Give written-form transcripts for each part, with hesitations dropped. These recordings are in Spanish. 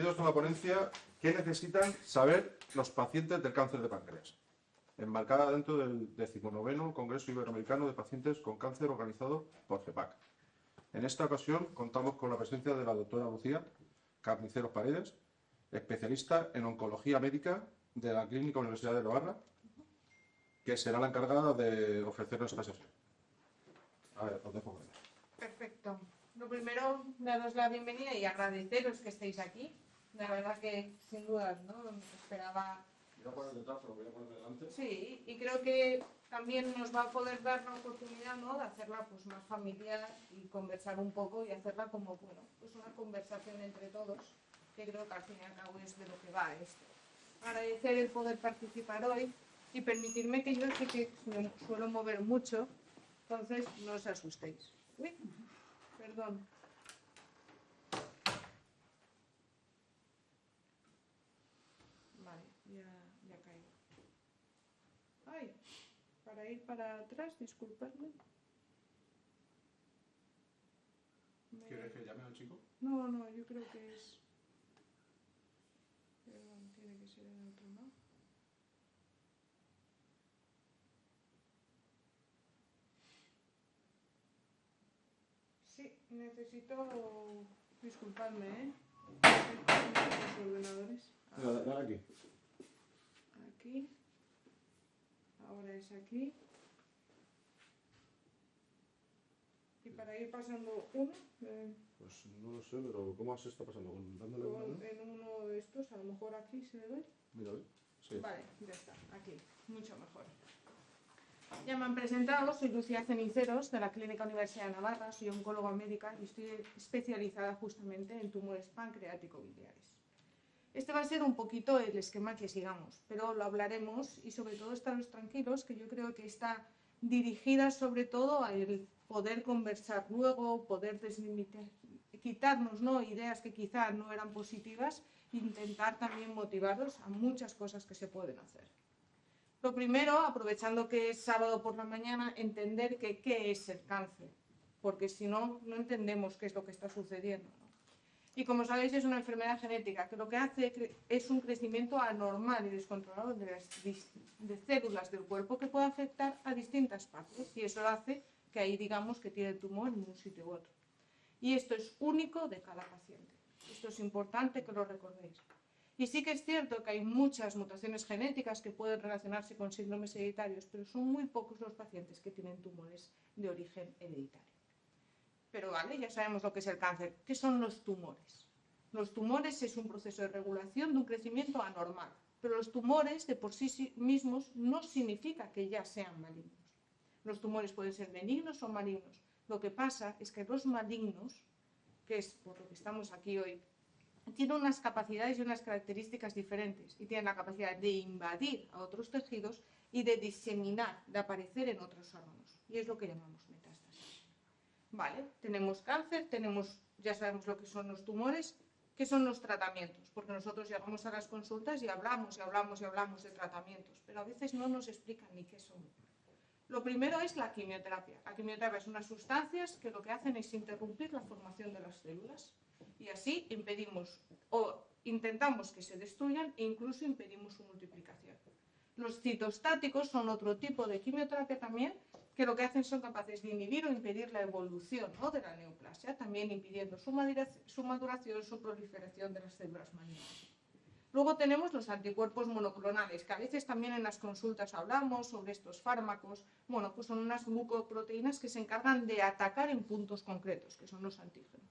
bienvenidos a la ponencia ¿Qué necesitan saber los pacientes del cáncer de páncreas?, enmarcada dentro del 19º Congreso Iberoamericano de Pacientes con Cáncer organizado por CEPAC. En esta ocasión contamos con la presencia de la doctora Lucía Carniceros Paredes, especialista en oncología médica de la Clínica Universidad de Navarra, que será la encargada de ofrecernos esta sesión. A ver, os dejo con ella. Perfecto. Lo primero, daros la bienvenida y agradeceros que estéis aquí. La verdad que, sin dudas, ¿no? Esperaba... Voy a poner detrás, pero voy a poner delante. Sí, y creo que también nos va a poder dar la oportunidad, ¿no?, de hacerla pues más familiar y conversar un poco y hacerla como, bueno, pues una conversación entre todos, que creo que al fin y al cabo es de lo que va esto. Agradecer el poder participar hoy y permitirme que yo sé que me suelo mover mucho, entonces no os asustéis. Uy, perdón. Vale, ya caigo. Ay, para ir para atrás, disculpadme. ¿Quieres que llame al chico? No, yo creo que es... Perdón, tiene que ser en otro, ¿no? Sí, necesito... Disculpadme, ¿eh? Los ordenadores. Mira, dale aquí. Aquí. Ahora es aquí. Y para ir pasando uno... Pues no lo sé, pero ¿cómo se está pasando? ¿Dándole una? en uno de estos, a lo mejor aquí se ve. Mira, ¿ves? Sí. Vale, ya está, aquí, mucho mejor. Ya me han presentado, soy Lucía Ceniceros, de la Clínica Universidad de Navarra, soy oncóloga médica y estoy especializada justamente en tumores pancreático-biliares. Este va a ser un poquito el esquema que sigamos, pero lo hablaremos y sobre todo estaros tranquilos, que yo creo que está dirigida sobre todo al poder conversar luego, poder deslimitar, quitarnos, ¿no?, ideas que quizá no eran positivas, e intentar también motivaros a muchas cosas que se pueden hacer. Lo primero, aprovechando que es sábado por la mañana, entender que qué es el cáncer, porque si no, no entendemos qué es lo que está sucediendo, ¿no? Y como sabéis, es una enfermedad genética que lo que hace es un crecimiento anormal y descontrolado de células del cuerpo que puede afectar a distintas partes, y eso hace que ahí digamos que tiene el tumor en un sitio u otro. Y esto es único de cada paciente. Esto es importante que lo recordéis. Y sí que es cierto que hay muchas mutaciones genéticas que pueden relacionarse con síndromes hereditarios, pero son muy pocos los pacientes que tienen tumores de origen hereditario. Pero vale, ya sabemos lo que es el cáncer. ¿Qué son los tumores? Los tumores es un proceso de regulación de un crecimiento anormal, pero los tumores de por sí mismos no significa que ya sean malignos. Los tumores pueden ser benignos o malignos. Lo que pasa es que los malignos, que es por lo que estamos aquí hoy, tienen unas capacidades y unas características diferentes y tienen la capacidad de invadir a otros tejidos y de diseminar, de aparecer en otros órganos. Y es lo que llamamos metástasis. Vale, tenemos cáncer, ya sabemos lo que son los tumores. ¿Qué son los tratamientos? Porque nosotros llegamos a las consultas y hablamos de tratamientos, pero a veces no nos explican ni qué son. Lo primero es la quimioterapia. La quimioterapia es unas sustancias que lo que hacen es interrumpir la formación de las células y así impedimos o intentamos que se destruyan e incluso impedimos su multiplicación. Los citostáticos son otro tipo de quimioterapia también, que lo que hacen son capaces de inhibir o impedir la evolución, ¿no?, de la neoplasia, también impidiendo su maduración, su proliferación de las células malignas. Luego tenemos los anticuerpos monoclonales, que a veces también en las consultas hablamos sobre estos fármacos. Bueno, pues son unas glucoproteínas que se encargan de atacar en puntos concretos, que son los antígenos.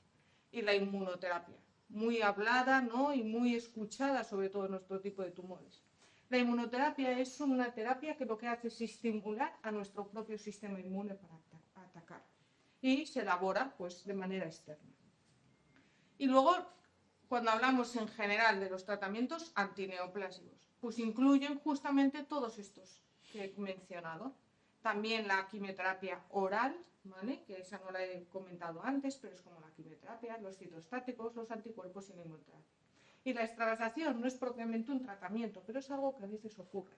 Y la inmunoterapia, muy hablada, ¿no?, y muy escuchada, sobre todo en nuestro tipo de tumores. La inmunoterapia es una terapia que lo que hace es estimular a nuestro propio sistema inmune para atacar. Y se elabora, pues, de manera externa. Y luego, cuando hablamos en general de los tratamientos antineoplásicos, pues incluyen justamente todos estos que he mencionado. También la quimioterapia oral, ¿vale?, que esa no la he comentado antes, pero es como la quimioterapia, los citostáticos, los anticuerpos y la inmunoterapia. Y la extravasación no es propiamente un tratamiento, pero es algo que a veces ocurre.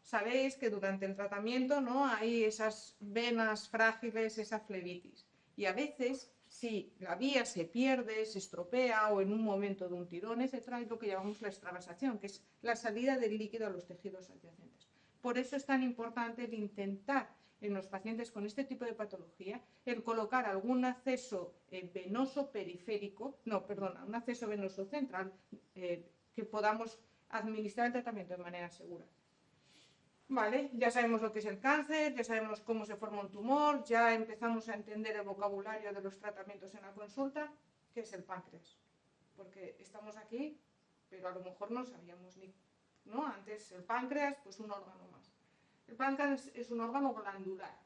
Sabéis que durante el tratamiento, ¿no?, hay esas venas frágiles, esa flebitis. Y a veces Si la vía se pierde, se estropea o en un momento de un tirón, etcétera, es lo que llamamos la extravasación, que es la salida del líquido a los tejidos adyacentes. Por eso es tan importante el intentar en los pacientes con este tipo de patología el colocar algún acceso venoso periférico, un acceso venoso central que podamos administrar el tratamiento de manera segura. Vale, ya sabemos lo que es el cáncer, ya sabemos cómo se forma un tumor, ya empezamos a entender el vocabulario de los tratamientos en la consulta. ¿Qué es el páncreas? Porque estamos aquí, pero a lo mejor no sabíamos ni, ¿no? Antes el páncreas, pues un órgano más. El páncreas es un órgano glandular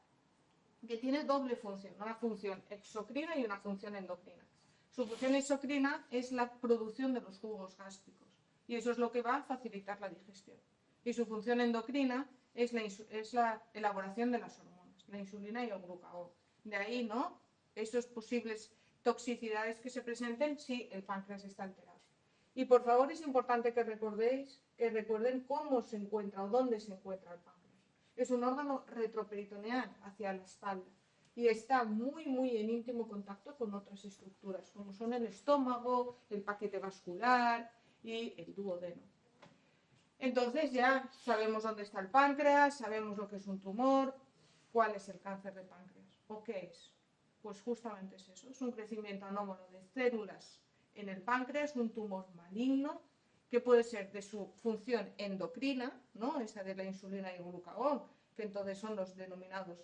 que tiene doble función, una función exocrina y una función endocrina. Su función exocrina es la producción de los jugos gástricos y eso es lo que va a facilitar la digestión. Y su función endocrina es la elaboración de las hormonas, la insulina y el glucagón. De ahí, ¿no?, esas posibles toxicidades que se presenten si el páncreas está alterado. Y por favor es importante que recuerden cómo se encuentra o dónde se encuentra el páncreas. Es un órgano retroperitoneal hacia la espalda y está muy en íntimo contacto con otras estructuras, como son el estómago, el paquete vascular y el duodeno. Entonces ya sabemos dónde está el páncreas, sabemos lo que es un tumor, cuál es el cáncer de páncreas o qué es. Pues justamente es eso, es un crecimiento anómalo de células en el páncreas, un tumor maligno que puede ser de su función endocrina, ¿no?, esa de la insulina y el glucagón, que entonces son los denominados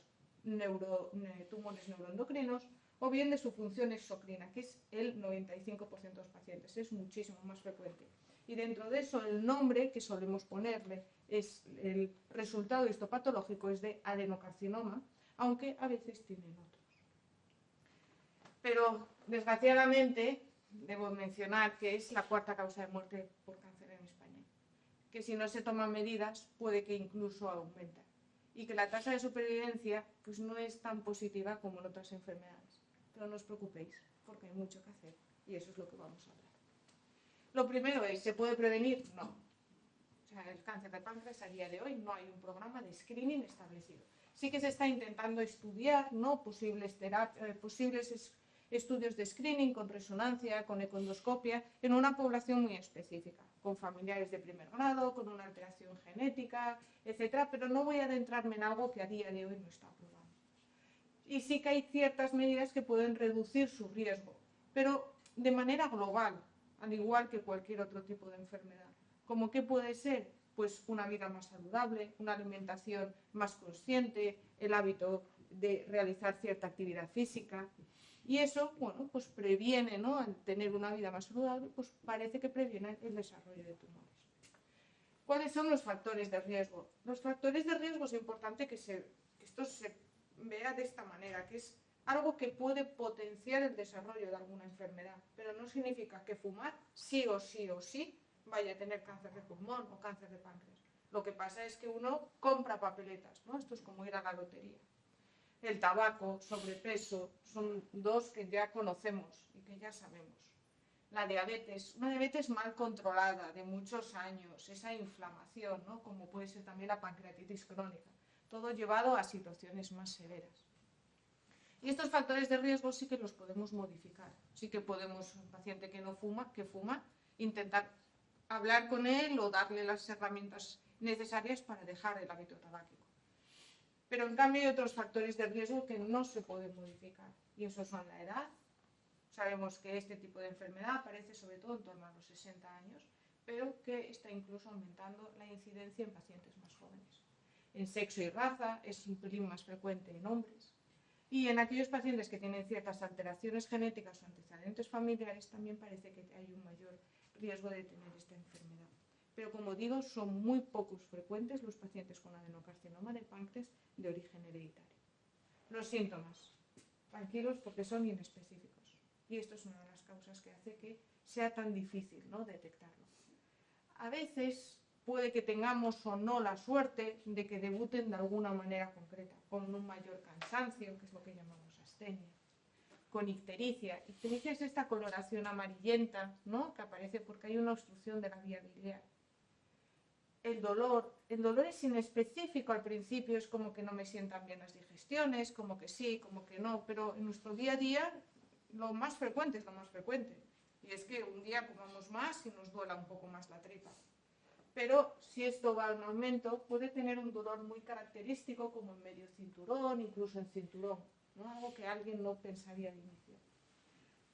tumores neuroendocrinos, o bien de su función exocrina, que es el 95% de los pacientes, es muchísimo más frecuente. Y dentro de eso el nombre que solemos ponerle es el resultado histopatológico es de adenocarcinoma, aunque a veces tienen otros. Pero desgraciadamente debo mencionar que es la cuarta causa de muerte por cáncer en España, que si no se toman medidas puede que incluso aumente y que la tasa de supervivencia pues no es tan positiva como en otras enfermedades. Pero no os preocupéis porque hay mucho que hacer y eso es lo que vamos a hablar. Lo primero es, ¿se puede prevenir? No. O sea, el cáncer de páncreas a día de hoy no hay un programa de screening establecido. Sí que se está intentando estudiar, ¿no?, posibles estudios de screening con resonancia, con ecoendoscopia, en una población muy específica, con familiares de primer grado, con una alteración genética, etcétera, pero no voy a adentrarme en algo que a día de hoy no está aprobado. Y sí que hay ciertas medidas que pueden reducir su riesgo, pero de manera global, al igual que cualquier otro tipo de enfermedad. ¿Cómo qué puede ser? Pues una vida más saludable, una alimentación más consciente, el hábito de realizar cierta actividad física. Y eso, bueno, pues previene, ¿no?, al tener una vida más saludable, pues parece que previene el desarrollo de tumores. ¿Cuáles son los factores de riesgo? Los factores de riesgo es importante que esto se vea de esta manera, que es algo que puede potenciar el desarrollo de alguna enfermedad, pero no significa que fumar sí o sí vaya a tener cáncer de pulmón o cáncer de páncreas. Lo que pasa es que uno compra papeletas, ¿no? Esto es como ir a la lotería. El tabaco, sobrepeso, son dos que ya conocemos y que ya sabemos. La diabetes, una diabetes mal controlada de muchos años, esa inflamación, ¿no?, como puede ser también la pancreatitis crónica, todo llevado a situaciones más severas. Y estos factores de riesgo sí que los podemos modificar. Sí que podemos, un paciente que fuma, intentar hablar con él o darle las herramientas necesarias para dejar el hábito tabáquico. Pero en cambio hay otros factores de riesgo que no se pueden modificar. Y esos son la edad. Sabemos que este tipo de enfermedad aparece sobre todo en torno a los 60 años, pero que está incluso aumentando la incidencia en pacientes más jóvenes. En sexo y raza es un pelín más frecuente en hombres. Y en aquellos pacientes que tienen ciertas alteraciones genéticas o antecedentes familiares también parece que hay un mayor riesgo de tener esta enfermedad. Pero como digo, son muy pocos frecuentes los pacientes con adenocarcinoma de páncreas de origen hereditario. Los síntomas, tranquilos porque son inespecíficos. Y esto es una de las causas que hace que sea tan difícil, ¿no?, detectarlo. A veces puede que tengamos o no la suerte de que debuten de alguna manera concreta, con un mayor cansancio, que es lo que llamamos astenia, con ictericia. Ictericia es esta coloración amarillenta, ¿no?, que aparece porque hay una obstrucción de la vía biliar. El dolor es inespecífico al principio, es como que no me sientan bien las digestiones, como que sí, como que no, pero en nuestro día a día lo más frecuente es lo más frecuente. Y es que un día comamos más y nos duela un poco más la tripa. Pero si esto va en aumento, puede tener un dolor muy característico, como en medio cinturón, incluso en cinturón, ¿no? Algo que alguien no pensaría de inicio.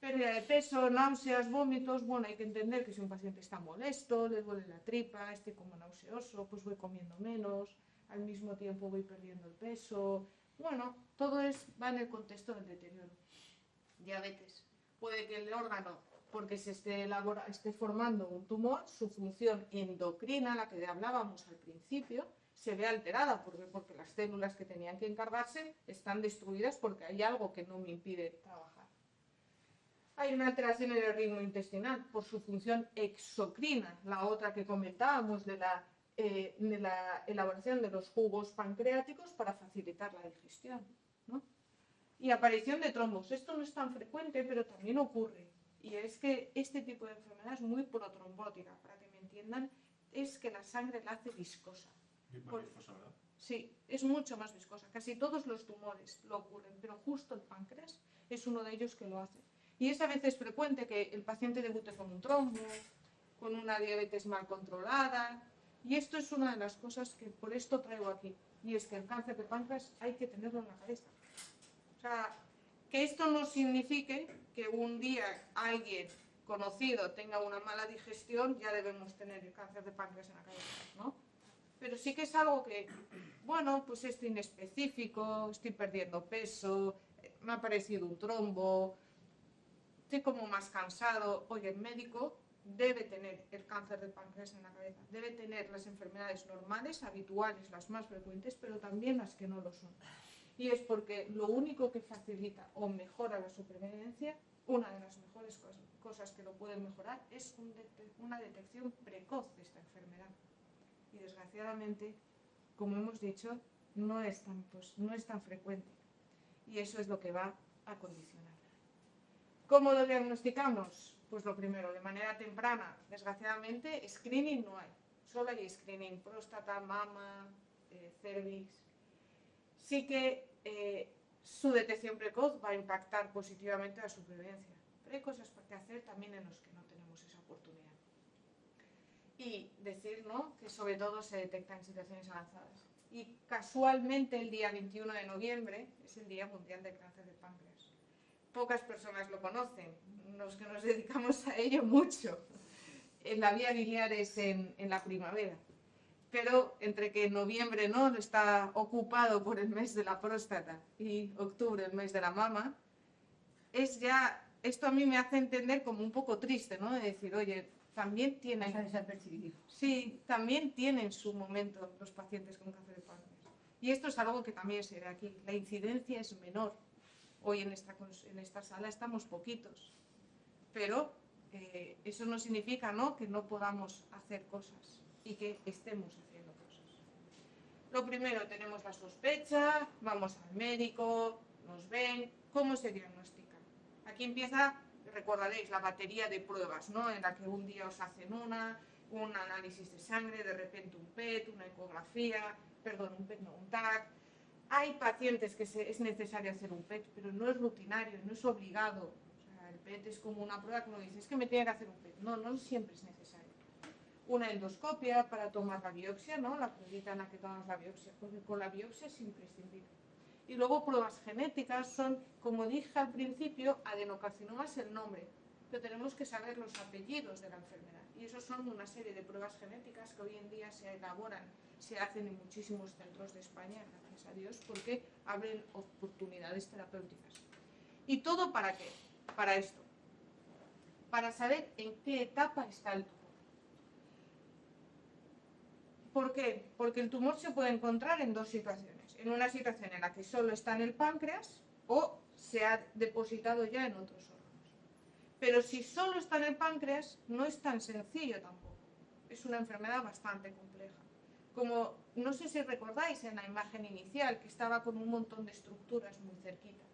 Pérdida de peso, náuseas, vómitos. Bueno, hay que entender que si un paciente está molesto, le duele la tripa, esté como nauseoso, pues voy comiendo menos, al mismo tiempo voy perdiendo el peso. Bueno, todo va en el contexto del deterioro. Diabetes. Puede que el órgano, porque se esté formando un tumor, su función endocrina, la que hablábamos al principio, se ve alterada, porque las células que tenían que encargarse están destruidas porque hay algo que no me impide trabajar. Hay una alteración en el ritmo intestinal por su función exocrina, la otra que comentábamos de la elaboración de los jugos pancreáticos para facilitar la digestión, ¿no? Y aparición de trombos. Esto no es tan frecuente, pero también ocurre. Y es que este tipo de enfermedad es muy protrombótica, para que me entiendan, es que la sangre la hace viscosa. Más viscosa, ¿verdad? Sí, es mucho más viscosa. Casi todos los tumores lo ocurren, pero justo el páncreas es uno de ellos que lo hace. Y es a veces frecuente que el paciente debute con un trombo, con una diabetes mal controlada. Y esto es una de las cosas que por esto traigo aquí. Y es que el cáncer de páncreas hay que tenerlo en la cabeza. O sea, que esto no signifique que un día alguien conocido tenga una mala digestión, ya debemos tener el cáncer de páncreas en la cabeza, ¿no? Pero sí que es algo que, bueno, pues estoy inespecífico, estoy perdiendo peso, me ha aparecido un trombo, estoy como más cansado. Oye, el médico debe tener el cáncer de páncreas en la cabeza, debe tener las enfermedades normales, habituales, las más frecuentes, pero también las que no lo son. Y es porque lo único que facilita o mejora la supervivencia, una de las mejores cosas que lo pueden mejorar, es una detección precoz de esta enfermedad. Y desgraciadamente, como hemos dicho, no es tan frecuente. Y eso es lo que va a condicionar. ¿Cómo lo diagnosticamos? Pues lo primero, de manera temprana. Desgraciadamente, screening no hay. Solo hay screening, próstata, mama, cervix. Sí que su detección precoz va a impactar positivamente a la supervivencia. Pero hay cosas que hacer también en las que no tenemos esa oportunidad. Y decir, ¿no?, que sobre todo se detecta en situaciones avanzadas. Y casualmente el día 21 de noviembre es el Día Mundial del Cáncer de Páncreas. Pocas personas lo conocen, los que nos dedicamos a ello mucho. En la vía biliar es en la primavera. Pero entre que noviembre no está ocupado por el mes de la próstata y octubre el mes de la mama, esto a mí me hace entender como un poco triste, ¿no? De decir, oye, también tienen... Sí, también tienen su momento los pacientes con cáncer de páncreas. Y esto es algo que también se ve aquí. La incidencia es menor. Hoy en esta sala estamos poquitos. Pero eso no significa, ¿no?, que no podamos hacer cosas y que estemos haciendo cosas. Lo primero, tenemos la sospecha, vamos al médico, nos ven, ¿cómo se diagnostica? Aquí empieza, recordaréis, la batería de pruebas, ¿no?, en la que un día os hacen un análisis de sangre, de repente un PET, una ecografía, un TAC. Hay pacientes que es necesario hacer un PET, pero no es rutinario, no es obligado. O sea, el PET es como una prueba que uno dice, es que me tiene que hacer un PET. No, no siempre es necesario. Una endoscopia para tomar la biopsia, ¿no?, la pruebita en la que tomamos la biopsia, porque con la biopsia es imprescindible. Y luego pruebas genéticas son, como dije al principio, adenocarcinoma es el nombre, pero tenemos que saber los apellidos de la enfermedad. Y eso son una serie de pruebas genéticas que hoy en día se elaboran, se hacen en muchísimos centros de España, gracias a Dios, porque abren oportunidades terapéuticas. ¿Y todo para qué? Para esto. Para saber en qué etapa está el tumor. ¿Por qué? Porque el tumor se puede encontrar en dos situaciones. En una situación en la que solo está en el páncreas o se ha depositado ya en otros órganos. Pero si solo está en el páncreas, no es tan sencillo tampoco. Es una enfermedad bastante compleja. Como no sé si recordáis en la imagen inicial, que estaba con un montón de estructuras muy cerquita.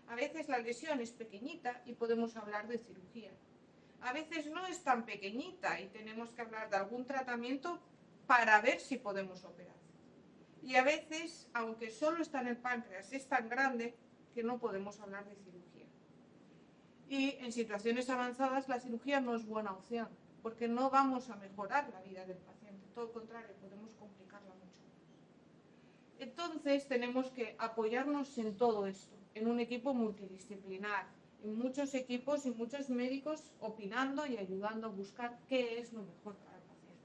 A veces la lesión es pequeñita y podemos hablar de cirugía. A veces no es tan pequeñita y tenemos que hablar de algún tratamiento para ver si podemos operar. Y a veces, aunque solo está en el páncreas, es tan grande que no podemos hablar de cirugía. Y en situaciones avanzadas la cirugía no es buena opción, porque no vamos a mejorar la vida del paciente, todo lo contrario, podemos complicarla mucho más. Entonces tenemos que apoyarnos en todo esto, en un equipo multidisciplinar, en muchos equipos y muchos médicos opinando y ayudando a buscar qué es lo mejor para el paciente.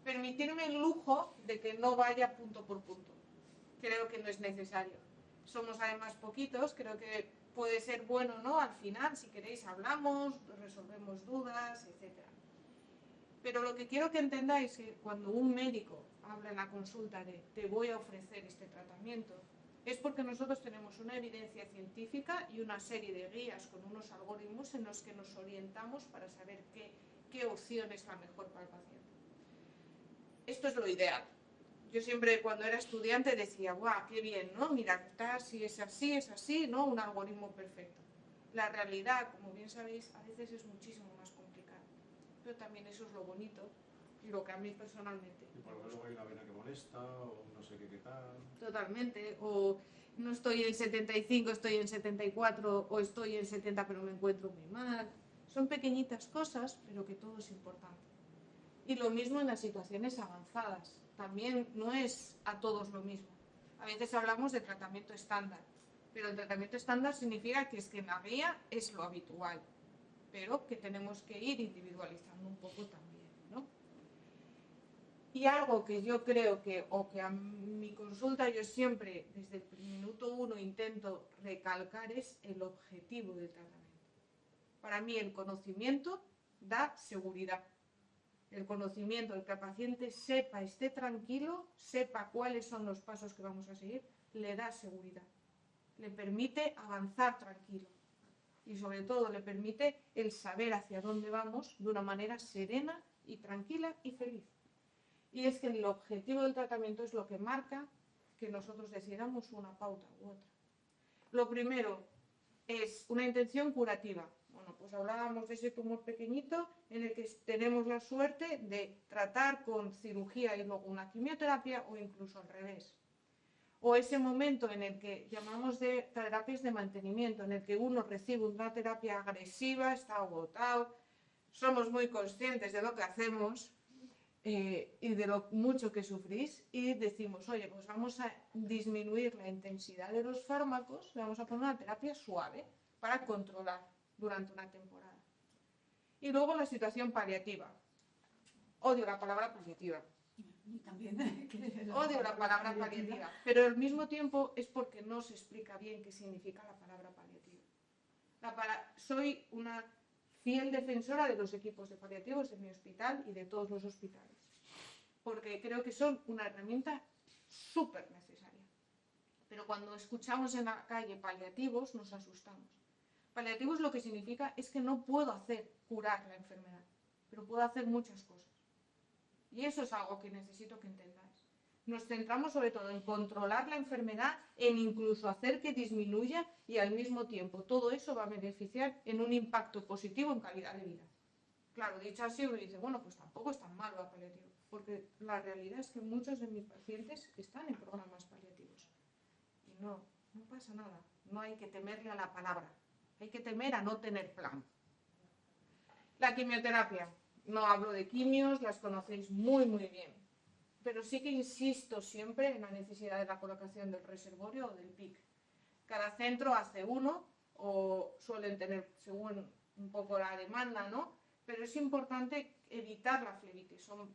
Permitirme el lujo de que no vaya punto por punto. Creo que no es necesario. Somos además poquitos, creo que puede ser bueno, ¿no? Al final, si queréis, hablamos, resolvemos dudas, etc. Pero lo que quiero que entendáis es que cuando un médico habla en la consulta de te voy a ofrecer este tratamiento, es porque nosotros tenemos una evidencia científica y una serie de guías con unos algoritmos en los que nos orientamos para saber qué opción es la mejor para el paciente. Esto es lo ideal. Yo siempre cuando era estudiante decía, ¡guau, qué bien!, ¿no? Mira, si es así, ¿no? Un algoritmo perfecto. La realidad, como bien sabéis, a veces es muchísimo más complicado. Pero también eso es lo bonito y lo que a mí personalmente. Y por lo menos hay una vena que molesta o no sé qué tal. Totalmente. O no estoy en 75, estoy en 74, o estoy en 70 pero me encuentro muy mal. Son pequeñitas cosas, pero que todo es importante. Y lo mismo en las situaciones avanzadas. También no es a todos lo mismo. A veces hablamos de tratamiento estándar, pero el tratamiento estándar significa que es que en la guía es lo habitual, pero que tenemos que ir individualizando un poco también, ¿no? Y algo que yo creo que a mi consulta yo siempre, desde el minuto 1, intento recalcar es el objetivo del tratamiento. Para mí el conocimiento da seguridad. El conocimiento, el que el paciente sepa, esté tranquilo, sepa cuáles son los pasos que vamos a seguir, le da seguridad. Le permite avanzar tranquilo. Y sobre todo le permite el saber hacia dónde vamos de una manera serena y tranquila y feliz. Y es que el objetivo del tratamiento es lo que marca que nosotros decidamos una pauta u otra. Lo primero es una intención curativa. Bueno, pues hablábamos de ese tumor pequeñito en el que tenemos la suerte de tratar con cirugía y luego una quimioterapia o incluso al revés. O ese momento en el que llamamos de terapias de mantenimiento, en el que uno recibe una terapia agresiva, está agotado, somos muy conscientes de lo que hacemos y de lo mucho que sufrís y decimos, oye, pues vamos a disminuir la intensidad de los fármacos, vamos a poner una terapia suave para controlar durante una temporada. Y luego la situación paliativa. Odio la palabra paliativa. También. Odio la palabra paliativa, pero al mismo tiempo es porque no se explica bien qué significa la palabra paliativa. Soy una fiel defensora de los equipos de paliativos de mi hospital y de todos los hospitales, porque creo que son una herramienta súper necesaria. Pero cuando escuchamos en la calle paliativos nos asustamos. Paliativos lo que significa es que no puedo curar la enfermedad, pero puedo hacer muchas cosas. Y eso es algo que necesito que entendáis. Nos centramos sobre todo en controlar la enfermedad, en incluso hacer que disminuya y al mismo tiempo todo eso va a beneficiar en un impacto positivo en calidad de vida. Claro, dicho así uno dice, bueno, pues tampoco es tan malo la paliativa, porque la realidad es que muchos de mis pacientes están en programas paliativos. Y no pasa nada, no hay que temerle a la palabra. Hay que temer a no tener plan. La quimioterapia. No hablo de quimios, las conocéis muy, muy bien. Pero sí que insisto siempre en la necesidad de la colocación del reservorio o del PIC. Cada centro hace uno o suelen tener según un poco la demanda, ¿no? Pero es importante evitar la flebitis. Son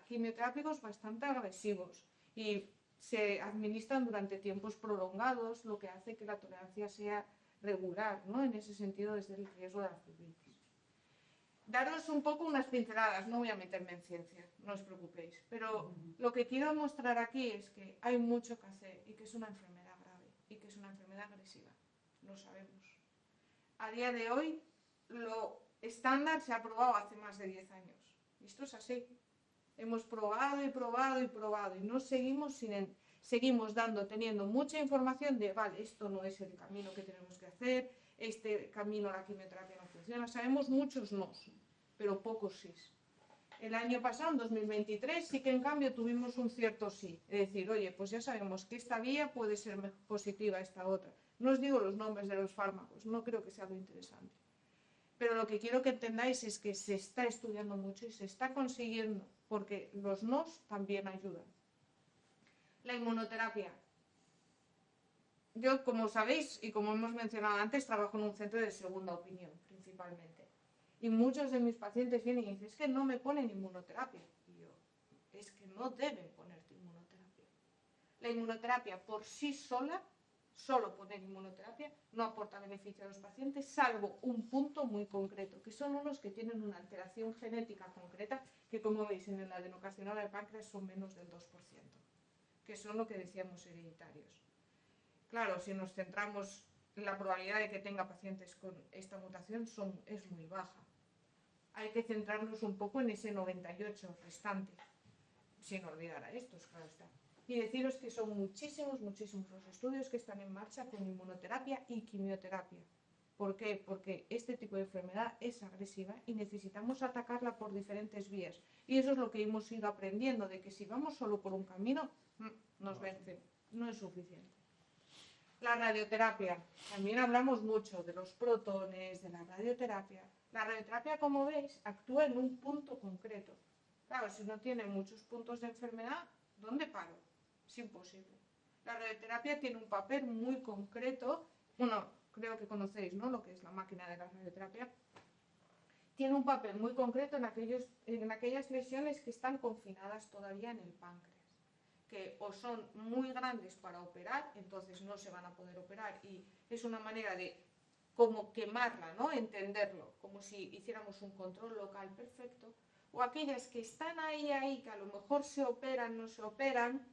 quimioterápicos bastante agresivos y se administran durante tiempos prolongados, lo que hace que la tolerancia sea regular, ¿no? En ese sentido, desde el riesgo de la flebitis. Daros un poco unas pinceladas, no voy a meterme en ciencia, no os preocupéis, pero lo que quiero mostrar aquí es que hay mucho que hacer y que es una enfermedad grave y que es una enfermedad agresiva, lo sabemos. A día de hoy, lo estándar se ha probado hace más de 10 años, y esto es así. Hemos probado y no seguimos teniendo mucha información de, vale, esto no es el camino que tenemos que hacer, este camino a la quimioterapia no funciona. Sabemos muchos no, pero pocos sí. El año pasado, en 2023, sí que en cambio tuvimos un cierto sí. Es decir, oye, pues ya sabemos que esta vía puede ser positiva a esta otra. No os digo los nombres de los fármacos, no creo que sea lo interesante. Pero lo que quiero que entendáis es que se está estudiando mucho y se está consiguiendo, porque los nos también ayudan. La inmunoterapia. Yo, como sabéis y como hemos mencionado antes, trabajo en un centro de segunda opinión, principalmente. Y muchos de mis pacientes vienen y dicen, es que no me ponen inmunoterapia. Y yo, es que no deben ponerte inmunoterapia. La inmunoterapia por sí sola, solo poner inmunoterapia, no aporta beneficio a los pacientes, salvo un punto muy concreto, que son unos que tienen una alteración genética concreta, que como veis en el adenocarcinoma de páncreas son menos del 2%, que son lo que decíamos hereditarios. Claro, si nos centramos, la probabilidad de que tenga pacientes con esta mutación es muy baja. Hay que centrarnos un poco en ese 98 restante, sin olvidar a estos, claro está. Y deciros que son muchísimos los estudios que están en marcha con inmunoterapia y quimioterapia. ¿Por qué? Porque este tipo de enfermedad es agresiva y necesitamos atacarla por diferentes vías. Y eso es lo que hemos ido aprendiendo, de que si vamos solo por un camino, nos vence, no es suficiente. La radioterapia, también hablamos mucho de los protones, de la radioterapia. La radioterapia, como veis, actúa en un punto concreto. Claro, si no tiene muchos puntos de enfermedad, ¿dónde paro? Es imposible. La radioterapia tiene un papel muy concreto. Bueno, creo que conocéis, ¿no?, lo que es la máquina de la radioterapia. Tiene un papel muy concreto en aquellas lesiones que están confinadas todavía en el páncreas, que o son muy grandes para operar, entonces no se van a poder operar, y es una manera de como quemarla, ¿no?, entenderlo, como si hiciéramos un control local perfecto, o aquellas que están ahí, que a lo mejor se operan, no se operan,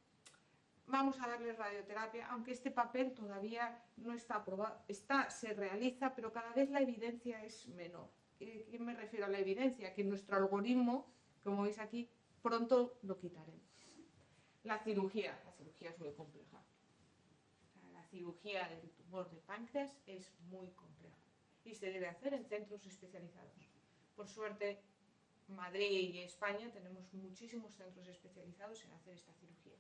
vamos a darles radioterapia, aunque este papel todavía no está aprobado, se realiza, pero cada vez la evidencia es menor. ¿Qué me refiero a la evidencia? Que nuestro algoritmo, como veis aquí, pronto lo quitaremos. La cirugía es muy compleja. La cirugía del tumor de páncreas es muy compleja y se debe hacer en centros especializados. Por suerte, Madrid y España tenemos muchísimos centros especializados en hacer esta cirugía.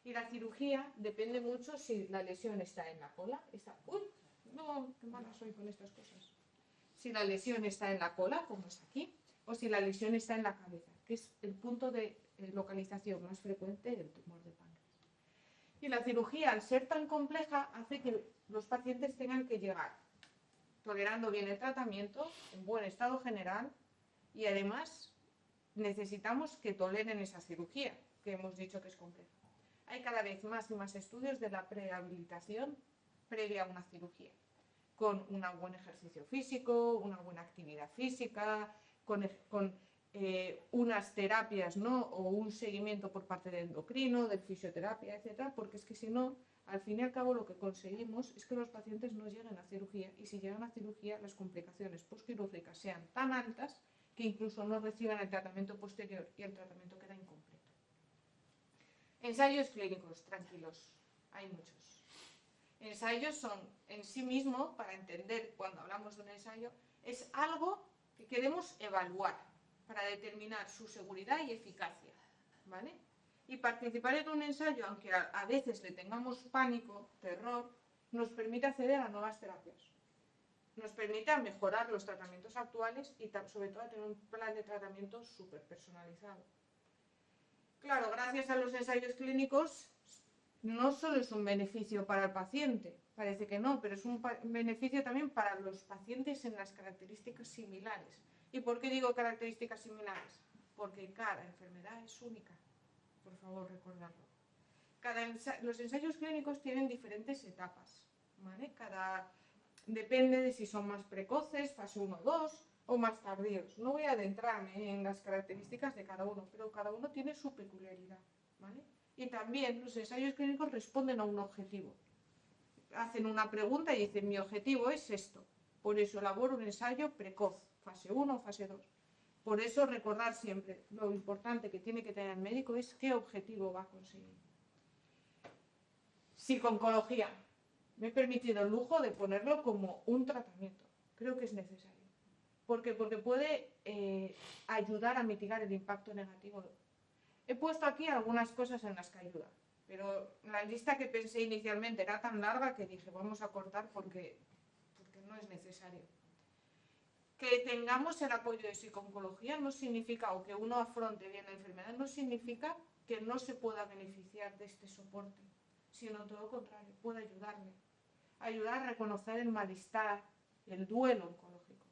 Y la cirugía depende mucho si la lesión está en la cola. Qué mala soy con estas cosas. Si la lesión está en la cola, como es aquí, o si la lesión está en la cabeza, que es el punto de localización más frecuente del tumor de páncreas. Y la cirugía, al ser tan compleja, hace que los pacientes tengan que llegar tolerando bien el tratamiento, en buen estado general, y además necesitamos que toleren esa cirugía, que hemos dicho que es compleja. Hay cada vez más y más estudios de la prehabilitación previa a una cirugía, con un buen ejercicio físico, una buena actividad física, con unas terapias, ¿no?, o un seguimiento por parte del endocrino, del fisioterapia, etcétera, porque es que si no, al fin y al cabo lo que conseguimos es que los pacientes no lleguen a cirugía, y si llegan a cirugía las complicaciones postquirúrgicas sean tan altas que incluso no reciban el tratamiento posterior y el tratamiento queda incompleto. Ensayos clínicos, tranquilos, hay muchos. Ensayos son en sí mismo, para entender cuando hablamos de un ensayo, es algo que queremos evaluar para determinar su seguridad y eficacia, ¿vale? Y participar en un ensayo, aunque a veces le tengamos pánico, terror, nos permite acceder a nuevas terapias. Nos permite mejorar los tratamientos actuales y sobre todo a tener un plan de tratamiento súper personalizado. Claro, gracias a los ensayos clínicos no solo es un beneficio para el paciente, parece que no, pero es un beneficio también para los pacientes en las características similares. ¿Y por qué digo características similares? Porque cada enfermedad es única. Por favor, recordarlo. Los ensayos clínicos tienen diferentes etapas, ¿vale? Depende de si son más precoces, fase 1 o 2, o más tardíos. No voy a adentrarme en las características de cada uno, pero cada uno tiene su peculiaridad, ¿vale? Y también los ensayos clínicos responden a un objetivo. Hacen una pregunta y dicen, mi objetivo es esto. Por eso elaboro un ensayo precoz, fase 1 o fase 2. Por eso recordar siempre, lo importante que tiene que tener el médico es qué objetivo va a conseguir. Psico-oncología. Me he permitido el lujo de ponerlo como un tratamiento. Creo que es necesario. ¿Por qué? Porque puede ayudar a mitigar el impacto negativo. He puesto aquí algunas cosas en las que ayuda, pero la lista que pensé inicialmente era tan larga que dije, vamos a cortar porque no es necesario. Que tengamos el apoyo de psico-oncología no significa, o que uno afronte bien la enfermedad, no significa que no se pueda beneficiar de este soporte, sino todo lo contrario, puede ayudarle. Ayudar a reconocer el malestar, el duelo oncológico.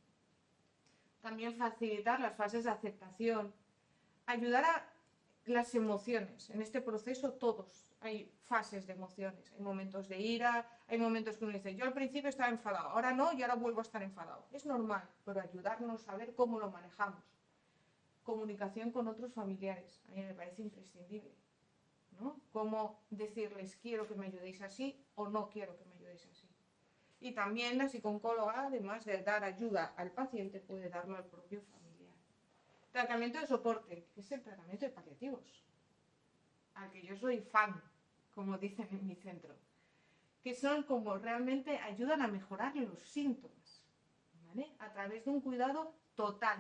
También facilitar las fases de aceptación. Ayudar a las emociones. En este proceso todos hay fases de emociones. Hay momentos de ira, hay momentos que uno dice, yo al principio estaba enfadado, ahora no y ahora vuelvo a estar enfadado. Es normal, pero ayudarnos a ver cómo lo manejamos. Comunicación con otros familiares. A mí me parece imprescindible, ¿no? Cómo decirles, quiero que me ayudéis así o no quiero que me ayudéis así. Y también la psicooncóloga, además de dar ayuda al paciente, puede darlo al propio familiar. Tratamiento de soporte, que es el tratamiento de paliativos, al que yo soy fan, como dicen en mi centro, que son como realmente ayudan a mejorar los síntomas, ¿vale? A través de un cuidado total,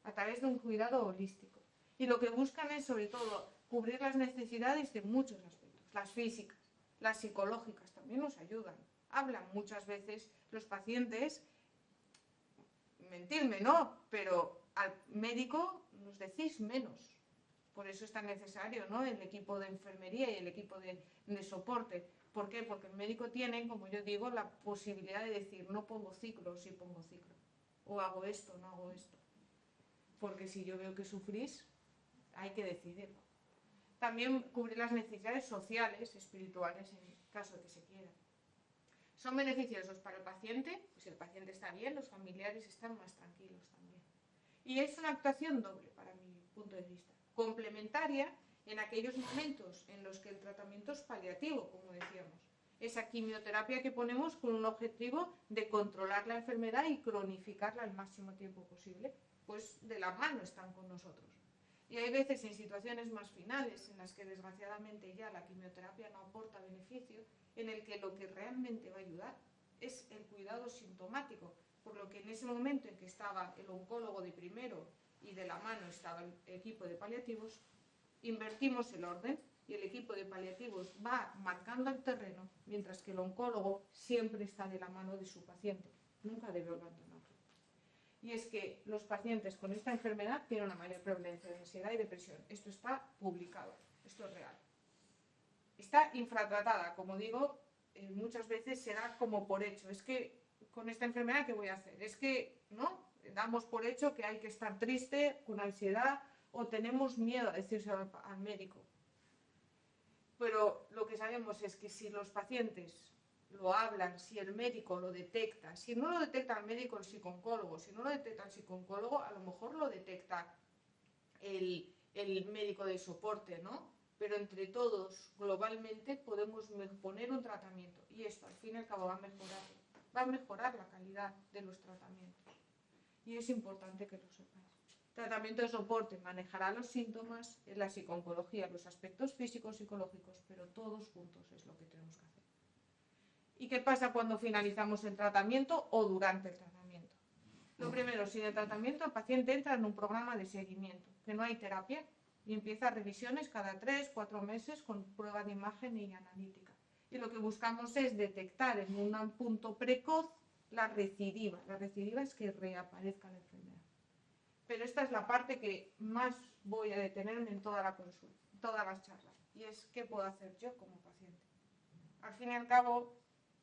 a través de un cuidado holístico. Y lo que buscan es, sobre todo, cubrir las necesidades de muchos aspectos, las físicas, las psicológicas también nos ayudan. Hablan muchas veces los pacientes, mentirme no, pero al médico nos decís menos. Por eso es tan necesario, ¿no?, el equipo de enfermería y el equipo de soporte. ¿Por qué? Porque el médico tiene, como yo digo, la posibilidad de decir no pongo ciclo o sí pongo ciclo. O hago esto o no hago esto. Porque si yo veo que sufrís, hay que decidirlo. También cubrir las necesidades sociales, espirituales, en caso de que se quiera. Son beneficiosos para el paciente, pues si el paciente está bien, los familiares están más tranquilos también. Y es una actuación doble, para mi punto de vista. Complementaria en aquellos momentos en los que el tratamiento es paliativo, como decíamos. Esa quimioterapia que ponemos con un objetivo de controlar la enfermedad y cronificarla al máximo tiempo posible, pues de la mano están con nosotros. Y hay veces en situaciones más finales en las que desgraciadamente ya la quimioterapia no aporta beneficio, en el que lo que realmente va a ayudar es el cuidado sintomático, por lo que en ese momento en que estaba el oncólogo de primero y de la mano estaba el equipo de paliativos, invertimos el orden y el equipo de paliativos va marcando el terreno, mientras que el oncólogo siempre está de la mano de su paciente, nunca debe abandonarlo. Y es que los pacientes con esta enfermedad tienen una mayor prevalencia de ansiedad y depresión. Esto está publicado, esto es real. Está infratratada, como digo, muchas veces se da como por hecho. Es que con esta enfermedad, ¿qué voy a hacer? Es que, ¿no? Damos por hecho que hay que estar triste, con ansiedad, o tenemos miedo a decírselo al médico. Pero lo que sabemos es que si los pacientes lo hablan, si el médico lo detecta, si no lo detecta el médico, el psicooncólogo, si no lo detecta el psicooncólogo, a lo mejor lo detecta el médico de soporte, ¿no? Pero entre todos, globalmente, podemos poner un tratamiento y esto, al fin y al cabo, va a mejorar la calidad de los tratamientos. Y es importante que lo sepáis. Tratamiento de soporte manejará los síntomas, en la psicooncología, los aspectos físicos, psicológicos, pero todos juntos es lo que tenemos que hacer. ¿Y qué pasa cuando finalizamos el tratamiento o durante el tratamiento? Lo primero, sin el tratamiento, el paciente entra en un programa de seguimiento, que no hay terapia, y empieza revisiones cada 3-4 meses con prueba de imagen y analítica. Y lo que buscamos es detectar en un punto precoz la recidiva. La recidiva es que reaparezca la enfermedad. Pero esta es la parte que más voy a detenerme en toda la consulta, todas las charlas. Y es, ¿qué puedo hacer yo como paciente? Al fin y al cabo,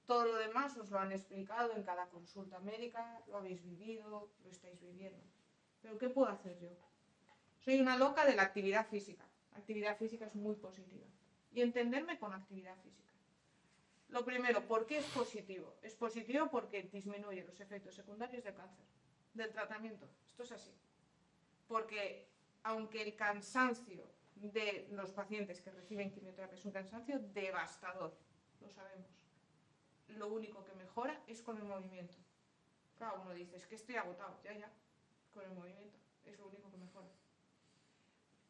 todo lo demás os lo han explicado en cada consulta médica, lo habéis vivido, lo estáis viviendo. Pero ¿qué puedo hacer yo? Soy una loca de la actividad física. La actividad física es muy positiva. Y entenderme con actividad física. Lo primero, ¿por qué es positivo? Es positivo porque disminuye los efectos secundarios del cáncer, del tratamiento. Esto es así. Porque aunque el cansancio de los pacientes que reciben quimioterapia es un cansancio devastador, lo sabemos. Lo único que mejora es con el movimiento. Claro, uno dice, es que estoy agotado, ya, con el movimiento, es lo único que mejora.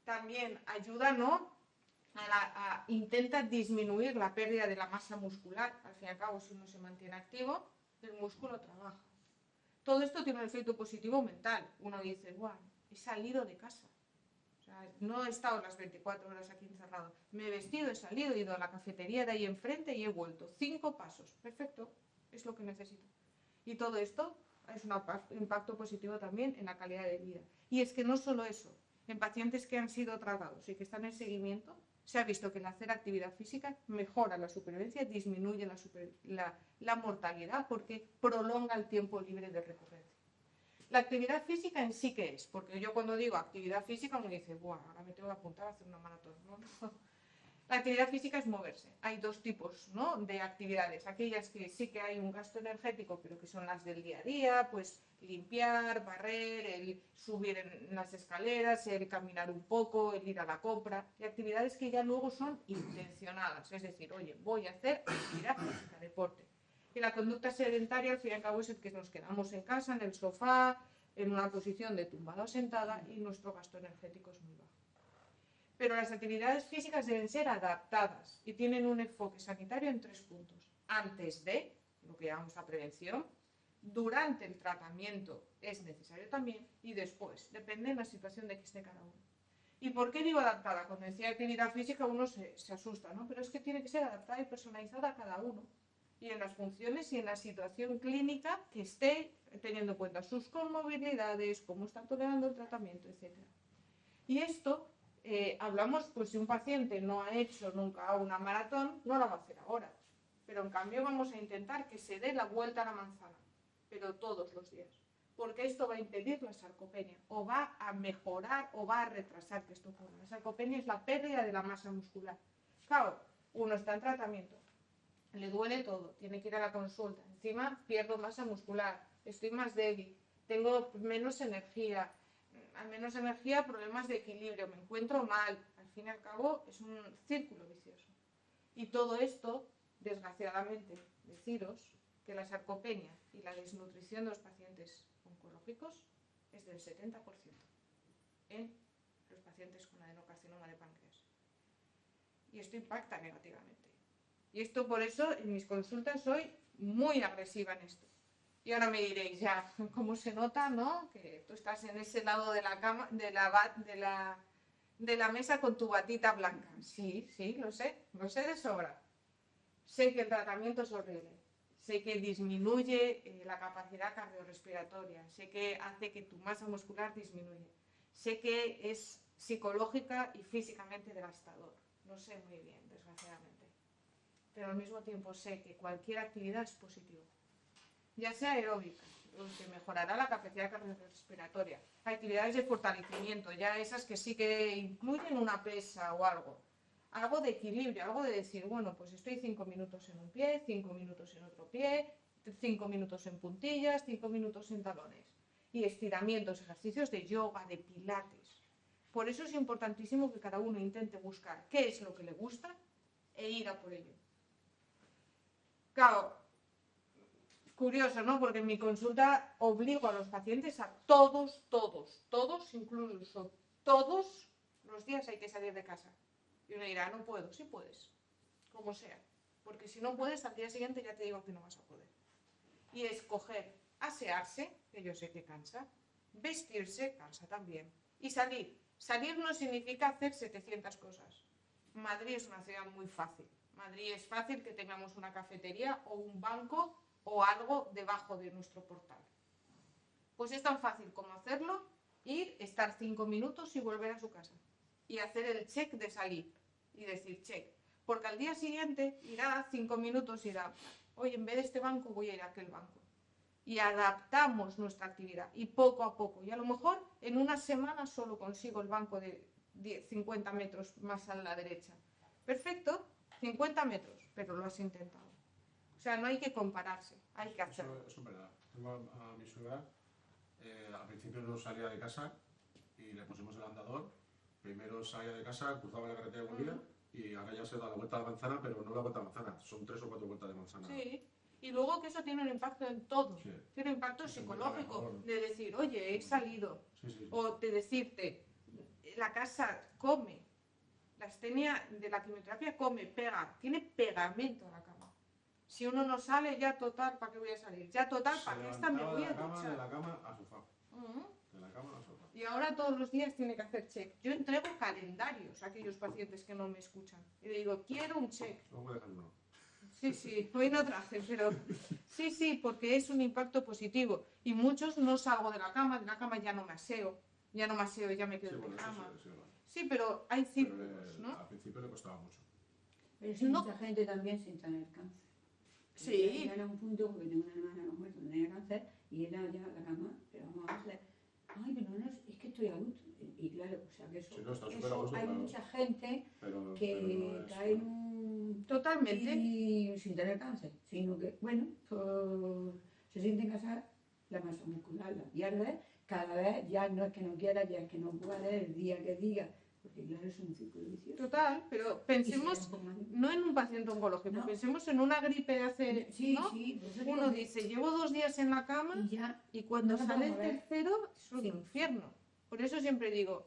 También ayuda, ¿no?, intenta disminuir la pérdida de la masa muscular. Al fin y al cabo, si uno se mantiene activo, el músculo trabaja. Todo esto tiene un efecto positivo mental. Uno dice, guau, he salido de casa. O sea, no he estado las 24 horas aquí encerrado. Me he vestido, he salido, he ido a la cafetería de ahí enfrente y he vuelto. 5 pasos. Perfecto. Es lo que necesito. Y todo esto es un impacto positivo también en la calidad de vida. Y es que no solo eso. En pacientes que han sido tratados y que están en seguimiento, se ha visto que el hacer actividad física mejora la supervivencia, disminuye la mortalidad porque prolonga el tiempo libre de recurrencia. La actividad física en sí, ¿qué es? Porque yo cuando digo actividad física uno dice, bueno, ahora me tengo que apuntar a hacer una maratón. No. La actividad física es moverse. Hay dos tipos, ¿no?, de actividades. Aquellas que sí que hay un gasto energético, pero que son las del día a día, pues limpiar, barrer, el subir en las escaleras, el caminar un poco, el ir a la compra. Y actividades que ya luego son intencionadas. Es decir, oye, voy a hacer actividad física, deporte. Y la conducta sedentaria, al fin y al cabo, es el que nos quedamos en casa, en el sofá, en una posición de tumbada o sentada, y nuestro gasto energético es muy bajo. Pero las actividades físicas deben ser adaptadas y tienen un enfoque sanitario en 3 puntos. Antes de, lo que llamamos la prevención, durante el tratamiento es necesario también, y después, depende de la situación de que esté cada uno. ¿Y por qué digo adaptada? Cuando decía actividad física uno se asusta, ¿no? Pero es que tiene que ser adaptada y personalizada a cada uno. Y en las funciones y en la situación clínica que esté, teniendo en cuenta sus comorbilidades, cómo están tolerando el tratamiento, etc. Y esto, hablamos, pues si un paciente no ha hecho nunca una maratón, no la va a hacer ahora. Pero en cambio vamos a intentar que se dé la vuelta a la manzana, pero todos los días. Porque esto va a impedir la sarcopenia, o va a mejorar o va a retrasar que esto ocurra. La sarcopenia es la pérdida de la masa muscular. Claro, uno está en tratamiento, le duele todo, tiene que ir a la consulta, encima pierdo masa muscular, estoy más débil, tengo menos energía, problemas de equilibrio, me encuentro mal, al fin y al cabo es un círculo vicioso. Y todo esto, desgraciadamente, deciros que la sarcopenia y la desnutrición de los pacientes oncológicos es del 70% en los pacientes con adenocarcinoma de páncreas. Y esto impacta negativamente. Y esto por eso en mis consultas soy muy agresiva en esto. Y ahora me diréis, ya, ¿cómo se nota, no? Que tú estás en ese lado de la cama, de la mesa con tu batita blanca. Sí, lo sé de sobra. Sé que el tratamiento es horrible. Sé que disminuye la capacidad cardiorrespiratoria. Sé que hace que tu masa muscular disminuya. Sé que es psicológica y físicamente devastador. Lo sé muy bien, desgraciadamente. Pero al mismo tiempo sé que cualquier actividad es positiva, ya sea aeróbica, que mejorará la capacidad cardiorrespiratoria, actividades de fortalecimiento, ya esas que sí que incluyen una pesa o algo de equilibrio, algo de decir, bueno, pues estoy 5 minutos en un pie, 5 minutos en otro pie, 5 minutos en puntillas, 5 minutos en talones, y estiramientos, ejercicios de yoga, de pilates. Por eso es importantísimo que cada uno intente buscar qué es lo que le gusta e ir a por ello. Claro, curioso, ¿no? Porque en mi consulta obligo a los pacientes a todos, incluso todos los días hay que salir de casa. Y uno dirá, no puedo. Sí puedes, como sea. Porque si no puedes, al día siguiente ya te digo que no vas a poder. Y escoger asearse, que yo sé que cansa, vestirse, cansa también, y salir. Salir no significa hacer 700 cosas. Madrid es una ciudad muy fácil. Madrid es fácil que tengamos una cafetería o un banco o algo debajo de nuestro portal. Pues es tan fácil como hacerlo, ir, estar 5 minutos y volver a su casa. Y hacer el check de salir y decir check. Porque al día siguiente irá 5 minutos y dirá, oye, en vez de este banco voy a ir a aquel banco. Y adaptamos nuestra actividad y poco a poco. Y a lo mejor en una semana solo consigo el banco de 50 metros más a la derecha. Perfecto, 50 metros, pero lo has intentado. O sea, no hay que compararse, hay que hacerlo. Eso es verdad. Tengo a mi suegra, al principio no salía de casa y le pusimos el andador. Primero salía de casa, cruzaba la carretera y volvía, y ahora ya se da la vuelta a la manzana, pero no la vuelta a la manzana, son 3 o 4 vueltas de manzana. Sí, y luego que eso tiene un impacto en todo. Sí. Tiene un impacto psicológico, de decir, oye, he salido. Sí. O de decirte, la casa come. La astenia de la quimioterapia come, pega, tiene pegamento a la cama. Si uno no sale, ya total, ¿para qué voy a salir? Ya total, ¿para qué esta me voy a de duchar? la cama al sofá. Ujú. De la cama al sofá. Y ahora todos los días tiene que hacer check. Yo entrego calendarios a aquellos pacientes que no me escuchan. Y le digo, quiero un check. No puede dejar uno. Sí, hoy no traje, pero sí, porque es un impacto positivo. Y muchos no salgo de la cama ya no me aseo, ya me quedo en la cama. Sí, pero hay círculos, ¿no? Al principio le costaba mucho. Pero sí, mucha gente también sin tener cáncer. Sí. Ya era un punto, porque tengo una hermana mujer que tenía cáncer, y era ya la cama, pero vamos a darle, ay, pero no, es que estoy a gusto. Y claro, o sea que eso, Sí, no, está súper a gusto, hay claro. mucha gente Pero que no es, cae en un... Totalmente. Y sin tener cáncer, sino que, bueno, pues, se sienten cansar, la masa muscular la pierde, cada vez ya no es que no quiera, ya es que no puede, el día que diga, porque claro, es un círculo vicioso. Total, pero pensemos no en un paciente oncológico, No. pensemos en una gripe de hace, Sí, ¿no? sí, por eso Uno digo, dice, llevo 2 días en la cama y ya, y cuando no me sale el puedo mover. tercero es un Sí. infierno. Por eso siempre digo,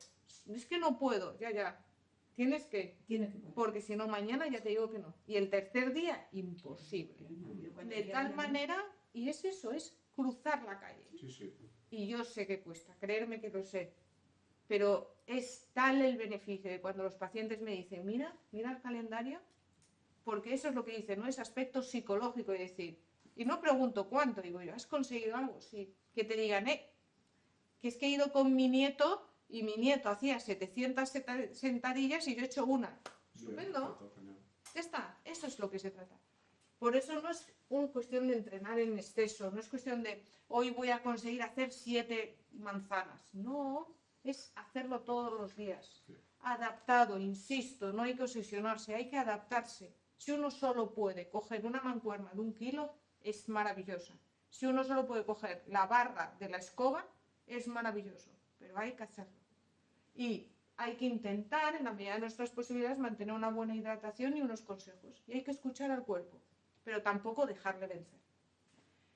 es que no puedo, ya, tienes que, tienes que poner. porque si no mañana ya te digo que no. Y el tercer día, imposible. De tal manera, y es eso, es cruzar la calle. Sí. Y yo sé que cuesta, creerme que lo sé, pero es tal el beneficio de cuando los pacientes me dicen, mira el calendario, porque eso es lo que dice, ¿no? Es aspecto psicológico de decir, y no pregunto cuánto, digo yo, ¿has conseguido algo? Sí, que te digan, que es que he ido con mi nieto y mi nieto hacía 700 sentadillas y yo he hecho una. Estupendo. Ya está, eso es lo que se trata. Por eso no es una cuestión de entrenar en exceso, no es cuestión de hoy voy a conseguir hacer 7 manzanas. No, es hacerlo todos los días. Sí. Adaptado, insisto, no hay que obsesionarse, hay que adaptarse. Si uno solo puede coger una mancuerna de 1 kilo, es maravillosa. Si uno solo puede coger la barra de la escoba, es maravilloso, pero hay que hacerlo. Y hay que intentar, en la medida de nuestras posibilidades, mantener una buena hidratación y unos consejos. Y hay que escuchar al cuerpo, pero tampoco dejarle vencer.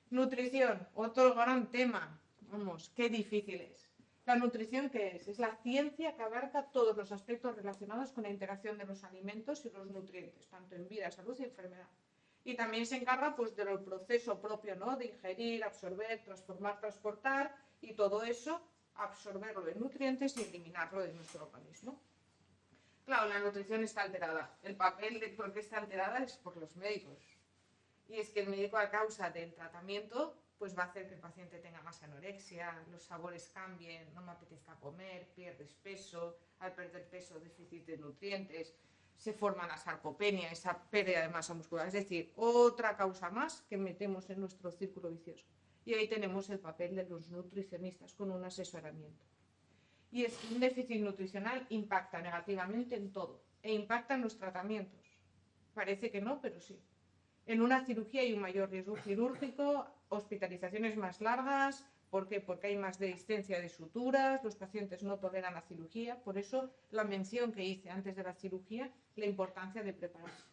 Nutrición, otro gran tema. Vamos, qué difícil es. La nutrición, ¿qué es? Es la ciencia que abarca todos los aspectos relacionados con la interacción de los alimentos y los nutrientes, tanto en vida, salud y enfermedad. Y también se encarga pues, del proceso propio, ¿no? De ingerir, absorber, transformar, transportar y todo eso, absorberlo en nutrientes y eliminarlo de nuestro organismo. Claro, la nutrición está alterada. El papel de por qué está alterada es por los médicos. Y es que el médico, a causa del tratamiento, pues va a hacer que el paciente tenga más anorexia, los sabores cambien, no me apetezca comer, pierdes peso, al perder peso, déficit de nutrientes, se forma la sarcopenia, esa pérdida de masa muscular. Es decir, otra causa más que metemos en nuestro círculo vicioso. Y ahí tenemos el papel de los nutricionistas con un asesoramiento. Y es un déficit nutricional impacta negativamente en todo e impacta en los tratamientos. Parece que no, pero sí. En una cirugía hay un mayor riesgo quirúrgico, hospitalizaciones más largas. ¿Por qué? Porque hay más resistencia de suturas, los pacientes no toleran la cirugía. Por eso la mención que hice antes de la cirugía, la importancia de prepararse.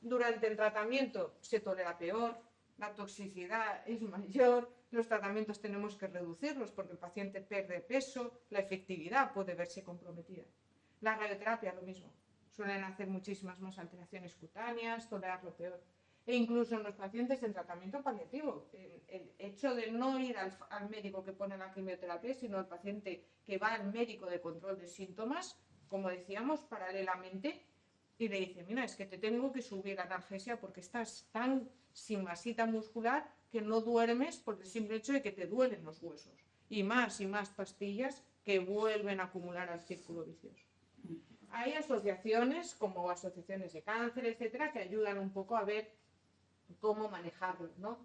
Durante el tratamiento se tolera peor, la toxicidad es mayor, los tratamientos tenemos que reducirlos porque el paciente pierde peso, la efectividad puede verse comprometida. La radioterapia, lo mismo. Suelen hacer muchísimas más alteraciones cutáneas, tolerarlo peor. E incluso en los pacientes en tratamiento paliativo, el hecho de no ir al médico que pone la quimioterapia, sino al paciente que va al médico de control de síntomas, como decíamos, paralelamente, y le dice, mira, es que te tengo que subir analgesia porque estás tan sin masita muscular que no duermes por el simple hecho de que te duelen los huesos. Y más pastillas que vuelven a acumular al círculo vicioso. Hay asociaciones como asociaciones de cáncer, etcétera, que ayudan un poco a ver cómo manejarlo, ¿no?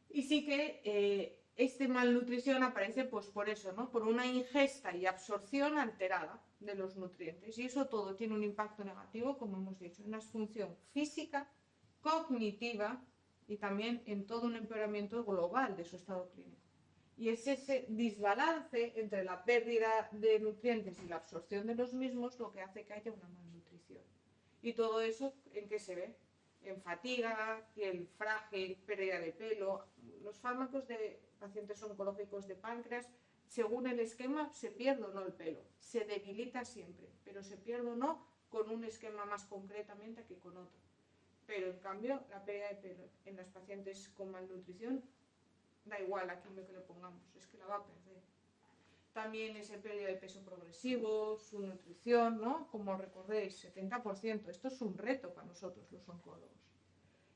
Y sí que esta malnutrición aparece pues por eso, ¿no? Por una ingesta y absorción alterada de los nutrientes. Y eso todo tiene un impacto negativo, como hemos dicho, en la función física, cognitiva y también en todo un empeoramiento global de su estado clínico. Y es ese desbalance entre la pérdida de nutrientes y la absorción de los mismos lo que hace que haya una malnutrición. Y todo eso, ¿en qué se ve? En fatiga, piel frágil, pérdida de pelo. Los fármacos de pacientes oncológicos de páncreas, según el esquema, se pierde o no el pelo. Se debilita siempre, pero se pierde o no con un esquema más concretamente que con otro. Pero en cambio, la pérdida de pelo en las pacientes con malnutrición, da igual a quién que le pongamos, es que la va a perder. También ese pérdida de peso progresivo, su nutrición, ¿no? Como recordéis, 70%. Esto es un reto para nosotros los oncólogos.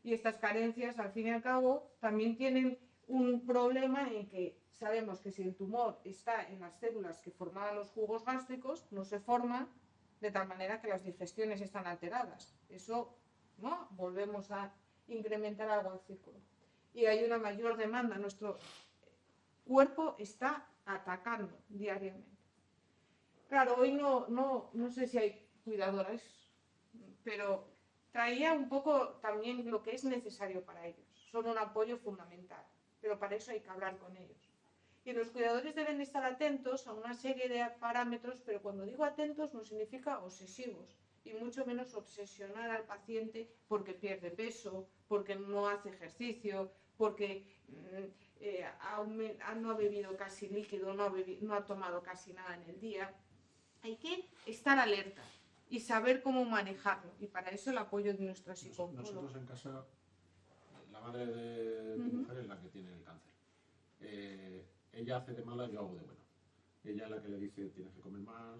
Y estas carencias, al fin y al cabo, también tienen un problema en que sabemos que si el tumor está en las células que formaban los jugos gástricos, no se forma de tal manera que las digestiones están alteradas. Eso, ¿no? Volvemos a incrementar algo el círculo. Y hay una mayor demanda. Nuestro cuerpo está atacando diariamente. Claro, hoy no sé si hay cuidadoras, pero traía un poco también lo que es necesario para ellos. Son un apoyo fundamental, pero para eso hay que hablar con ellos. Y los cuidadores deben estar atentos a una serie de parámetros, pero cuando digo atentos no significa obsesivos, y mucho menos obsesionar al paciente porque pierde peso, porque no hace ejercicio, porque no ha bebido casi líquido, no ha tomado casi nada en el día. Hay que estar alerta y saber cómo manejarlo, y para eso el apoyo de nuestra psicóloga. Nosotros en casa, la madre de mi mujer es la que tiene el cáncer. Ella hace de mala, yo hago de buena. Ella es la que le dice, tienes que comer más,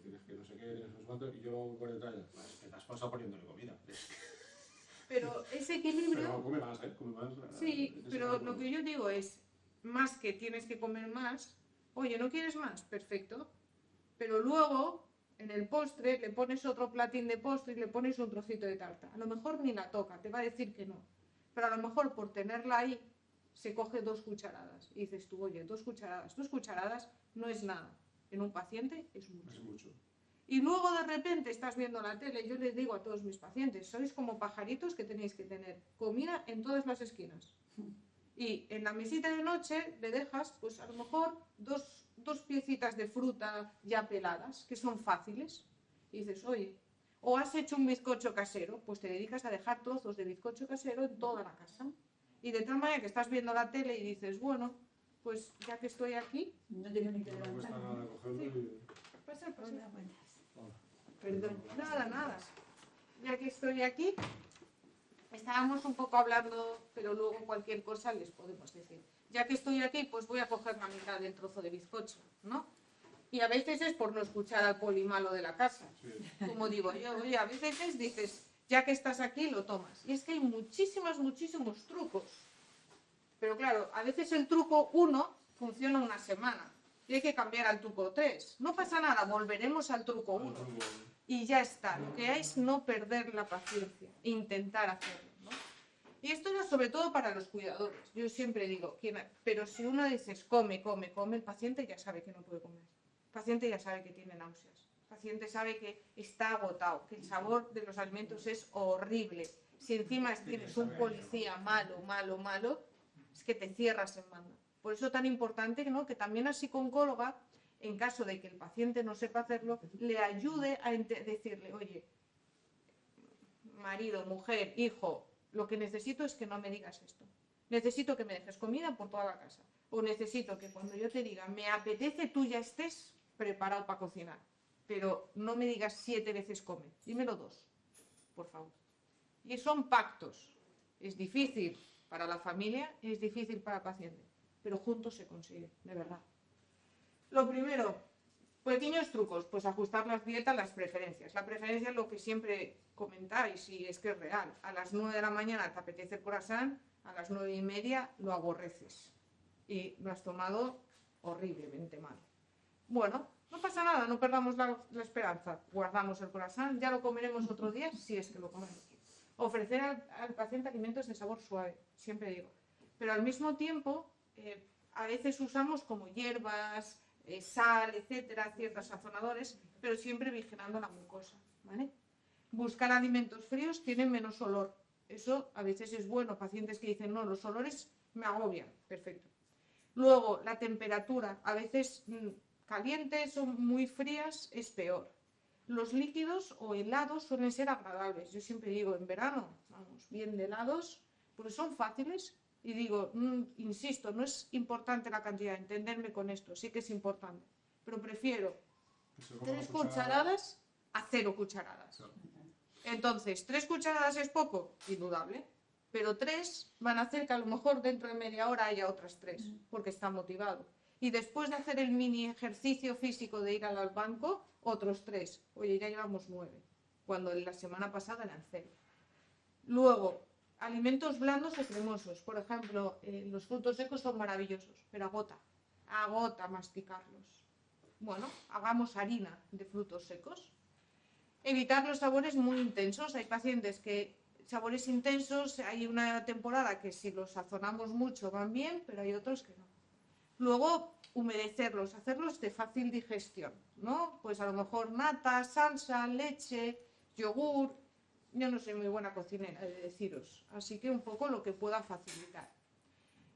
tienes que no sé qué, tienes no sé cuánto, y yo por detrás, pues que te has pasado poniéndole comida. Pero ese equilibrio... Pero come más, come más. Sí, pero lo que yo digo es, más que tienes que comer más, oye, ¿no quieres más? Perfecto. Pero luego, en el postre, le pones otro platín de postre y le pones un trocito de tarta. A lo mejor ni la toca, te va a decir que no. Pero a lo mejor por tenerla ahí, se coge 2 cucharadas. Y dices tú, oye, 2 cucharadas. 2 cucharadas no es nada. En un paciente es mucho. Es mucho. Y luego de repente estás viendo la tele. Yo les digo a todos mis pacientes, sois como pajaritos que tenéis que tener comida en todas las esquinas. Y en la mesita de noche le dejas, pues a lo mejor dos piecitas de fruta ya peladas, que son fáciles. Y dices, oye, o has hecho un bizcocho casero, pues te dedicas a dejar trozos de bizcocho casero en toda la casa. Y de tal manera que estás viendo la tele y dices, bueno, pues ya que estoy aquí... No tengo ni que No me cuesta levantarme. nada cogerlo y... Pasa. Hola, buenas. Perdón. Nada. Ya que estoy aquí, estábamos un poco hablando, pero luego cualquier cosa les podemos decir. Ya que estoy aquí, pues voy a coger la mitad del trozo de bizcocho, ¿no? Y a veces es por no escuchar al poli malo de la casa. Sí. Como digo yo, oye, a veces dices, ya que estás aquí, lo tomas. Y es que hay muchísimos trucos. Pero claro, a veces el truco 1 funciona una semana. Y hay que cambiar al truco 3. No pasa nada, volveremos al truco 1. Y ya está. Lo que hay es no perder la paciencia, intentar hacerlo, ¿no? Y esto es sobre todo para los cuidadores. Yo siempre digo, pero si uno dice come, el paciente ya sabe que no puede comer. El paciente ya sabe que tiene náuseas. El paciente sabe que está agotado, que el sabor de los alimentos es horrible. Si encima tienes un policía malo, es que te cierras en banda. Por eso es tan importante, ¿no?, que también la psicooncóloga, en caso de que el paciente no sepa hacerlo, le ayude a decirle, oye, marido, mujer, hijo, lo que necesito es que no me digas esto. Necesito que me dejes comida por toda la casa. O necesito que cuando yo te diga, me apetece, tú ya estés preparado para cocinar. Pero no me digas 7 veces come, dímelo 2, por favor. Y son pactos. Es difícil para la familia, es difícil para el paciente, pero juntos se consigue, de verdad. Lo primero, pequeños trucos, pues ajustar las dietas, las preferencias. La preferencia es lo que siempre comentáis y es que es real. A las 9 de la mañana te apetece el croissant, a las 9:30 lo aborreces y lo has tomado horriblemente mal. Bueno, no pasa nada, no perdamos la esperanza. Guardamos el croissant, ya lo comeremos otro día si es que lo comemos. Ofrecer al paciente alimentos de sabor suave, siempre digo. Pero al mismo tiempo, a veces usamos como hierbas, sal, etcétera, ciertos sazonadores, pero siempre vigilando la mucosa, ¿vale? Buscar alimentos fríos tienen menos olor. Eso a veces es bueno. Pacientes que dicen, no, los olores me agobian. Perfecto. Luego, la temperatura. A veces calientes o muy frías es peor. Los líquidos o helados suelen ser agradables. Yo siempre digo, en verano, vamos, bien de helados, porque son fáciles. Y digo, insisto, no es importante la cantidad, entenderme con esto, sí que es importante. Pero prefiero 3 cucharadas a 0 cucharadas. Entonces, 3 cucharadas es poco, indudable, pero 3 van a hacer que a lo mejor dentro de media hora haya otras 3, porque está motivado. Y después de hacer el mini ejercicio físico de ir al banco, otros 3. Oye, ya llevamos 9, cuando la semana pasada eran 0. Luego, alimentos blandos o cremosos. Por ejemplo, los frutos secos son maravillosos, pero agota masticarlos. Bueno, hagamos harina de frutos secos. Evitar los sabores muy intensos. Hay pacientes que sabores intensos, hay una temporada que si los sazonamos mucho van bien, pero hay otros que no. Luego, humedecerlos, hacerlos de fácil digestión, ¿no? Pues a lo mejor nata, salsa, leche, yogur. Yo no soy muy buena cocinera, de deciros, así que un poco lo que pueda facilitar.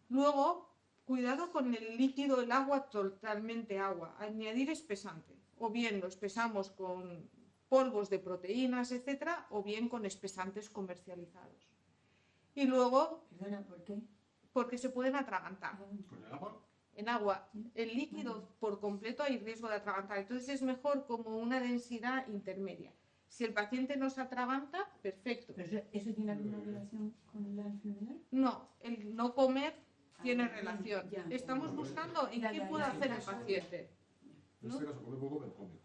Luego, cuidado con el líquido, el agua, totalmente agua. Añadir espesante, o bien lo espesamos con polvos de proteínas, etcétera, o bien con espesantes comercializados. Y luego, Perdona, ¿por qué? porque se pueden atragantar. ¿Con el agua? En agua, el líquido por completo hay riesgo de atragantar, entonces es mejor como una densidad intermedia. Si el paciente no se atraganta, perfecto. ¿Pero eso tiene alguna relación con la enfermedad? No, el no comer tiene relación. ya. Estamos buscando en qué puede hacer el paciente. En este caso come poco, pero come.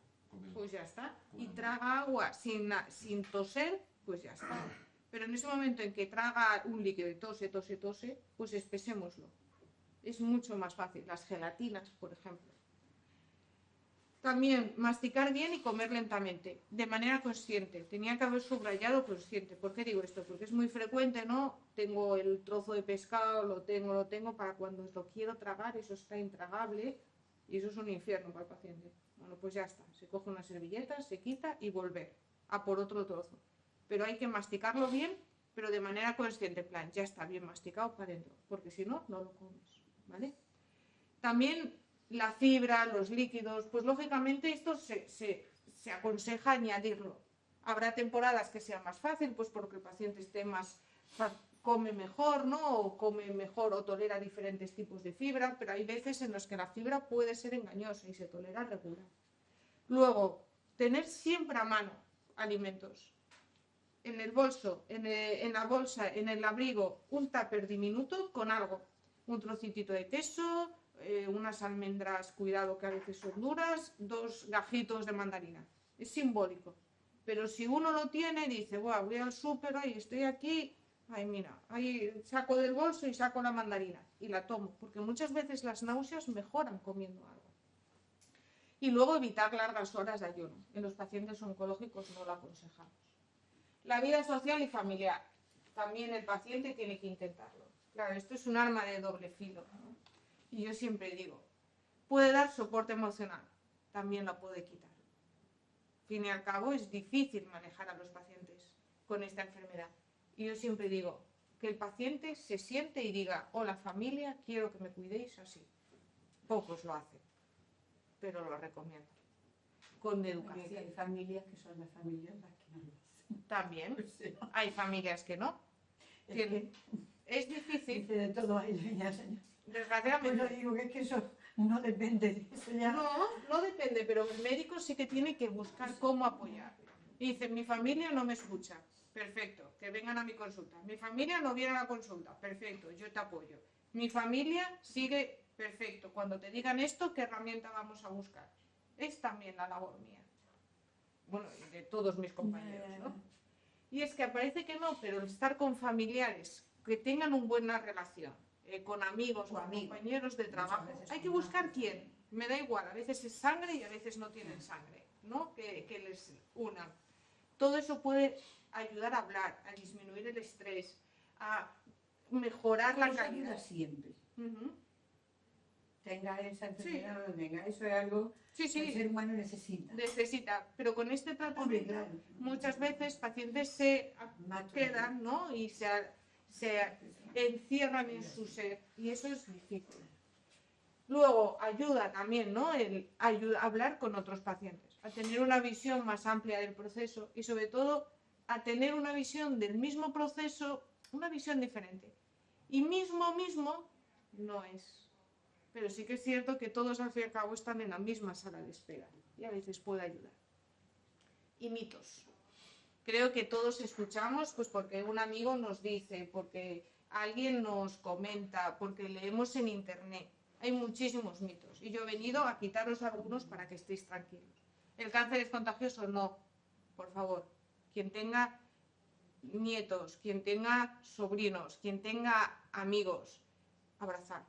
Pues ya está. Y traga agua sin toser, pues ya está. Pero en ese momento en que traga un líquido y tose, pues espesémoslo. Es mucho más fácil. Las gelatinas, por ejemplo. También masticar bien y comer lentamente, de manera consciente. Tenía que haber subrayado consciente. ¿Por qué digo esto? Porque es muy frecuente, ¿no? Tengo el trozo de pescado, lo tengo para cuando lo quiero tragar, eso está intragable y eso es un infierno para el paciente. Bueno, pues ya está. Se coge una servilleta, se quita y volver a por otro trozo. Pero hay que masticarlo bien, pero de manera consciente. En plan, ya está bien masticado para adentro, porque si no, no lo comes, ¿vale? También la fibra, los líquidos, pues lógicamente esto se aconseja añadirlo. Habrá temporadas que sea más fácil, pues porque el paciente esté más, come mejor, ¿no? O come mejor o tolera diferentes tipos de fibra, pero hay veces en las que la fibra puede ser engañosa y se tolera regular. Luego, tener siempre a mano alimentos. En el bolso, en la bolsa, en el abrigo, un tupper diminuto con algo. Un trocitito de queso, unas almendras, cuidado que a veces son duras, 2 gajitos de mandarina. Es simbólico. Pero si uno lo tiene, dice, wow, voy al súper y estoy aquí, ay mira, ahí saco del bolso y saco la mandarina y la tomo, porque muchas veces las náuseas mejoran comiendo algo. Y luego evitar largas horas de ayuno. En los pacientes oncológicos no lo aconsejamos. La vida social y familiar. También el paciente tiene que intentarlo. Claro, esto es un arma de doble filo, ¿no? Y yo siempre digo, puede dar soporte emocional, también lo puede quitar. Al fin y al cabo es difícil manejar a los pacientes con esta enfermedad. Y yo siempre digo, que el paciente se siente y diga, hola familia, quiero que me cuidéis así. Pocos lo hacen, pero lo recomiendo. Con educación. Hay familias que son las familias las que no lo hacen. También, Sí. hay familias que no. Es difícil, Dice de todo hay leña, señor. desgraciadamente. Bueno, digo que es que eso no depende de eso ya. No depende, pero el médico sí que tiene que buscar cómo apoyar. Y dice, mi familia no me escucha. Perfecto, que vengan a mi consulta. Mi familia no viene a la consulta. Perfecto, yo te apoyo. Mi familia sigue, perfecto. Cuando te digan esto, ¿qué herramienta vamos a buscar? Es también la labor mía. Bueno, y de todos mis compañeros, ¿no? Y es que parece que no, pero el estar con familiares que tengan una buena relación, con amigos, con compañeros de trabajo, hay que buscar quién. Me da igual, a veces es sangre y a veces no tienen sangre, ¿no? Que les unan. Todo eso puede ayudar a hablar, a disminuir el estrés, a mejorar la Eso calidad. ayuda siempre. Ujú. Tenga esa enfermedad o no tenga, eso es algo Sí, que el sí, ser humano necesita. necesita. Pero con este Hombre, tratamiento claro. muchas veces pacientes se Más quedan, ¿no? Y se encierran en su ser y eso es difícil. Luego ayuda también, ¿no? A hablar con otros pacientes, a tener una visión más amplia del proceso y sobre todo a tener una visión del mismo proceso, una visión diferente. Y mismo no es. Pero sí que es cierto que todos al fin y al cabo están en la misma sala de espera y a veces puede ayudar. Y mitos. Creo que todos escuchamos, pues porque un amigo nos dice, porque alguien nos comenta, porque leemos en internet. Hay muchísimos mitos y yo he venido a quitaros algunos para que estéis tranquilos. ¿El cáncer es contagioso? No, por favor. Quien tenga nietos, quien tenga sobrinos, quien tenga amigos, abrazar.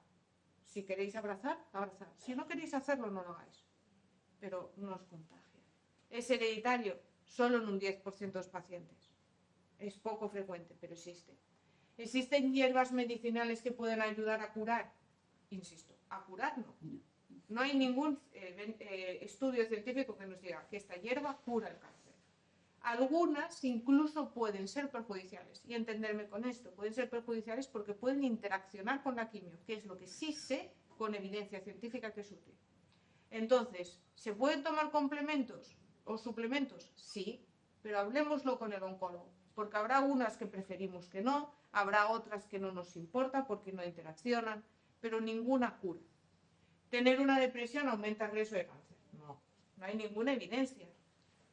Si queréis abrazar, abrazar. Si no queréis hacerlo, no lo hagáis. Pero no os contagia. ¿Es hereditario? Solo en un 10% de los pacientes. Es poco frecuente, pero existe. ¿Existen hierbas medicinales que pueden ayudar a curar? Insisto, a curar no. No hay ningún estudio científico que nos diga que esta hierba cura el cáncer. Algunas incluso pueden ser perjudiciales. Y entenderme con esto, pueden ser perjudiciales porque pueden interaccionar con la quimio, que es lo que sí sé con evidencia científica que es útil. Entonces, ¿se pueden tomar complementos o suplementos? Sí, pero hablemoslo con el oncólogo, porque habrá unas que preferimos que no, habrá otras que no nos importa porque no interaccionan, pero ninguna cura. ¿Tener una depresión aumenta el riesgo de cáncer? No, no hay ninguna evidencia.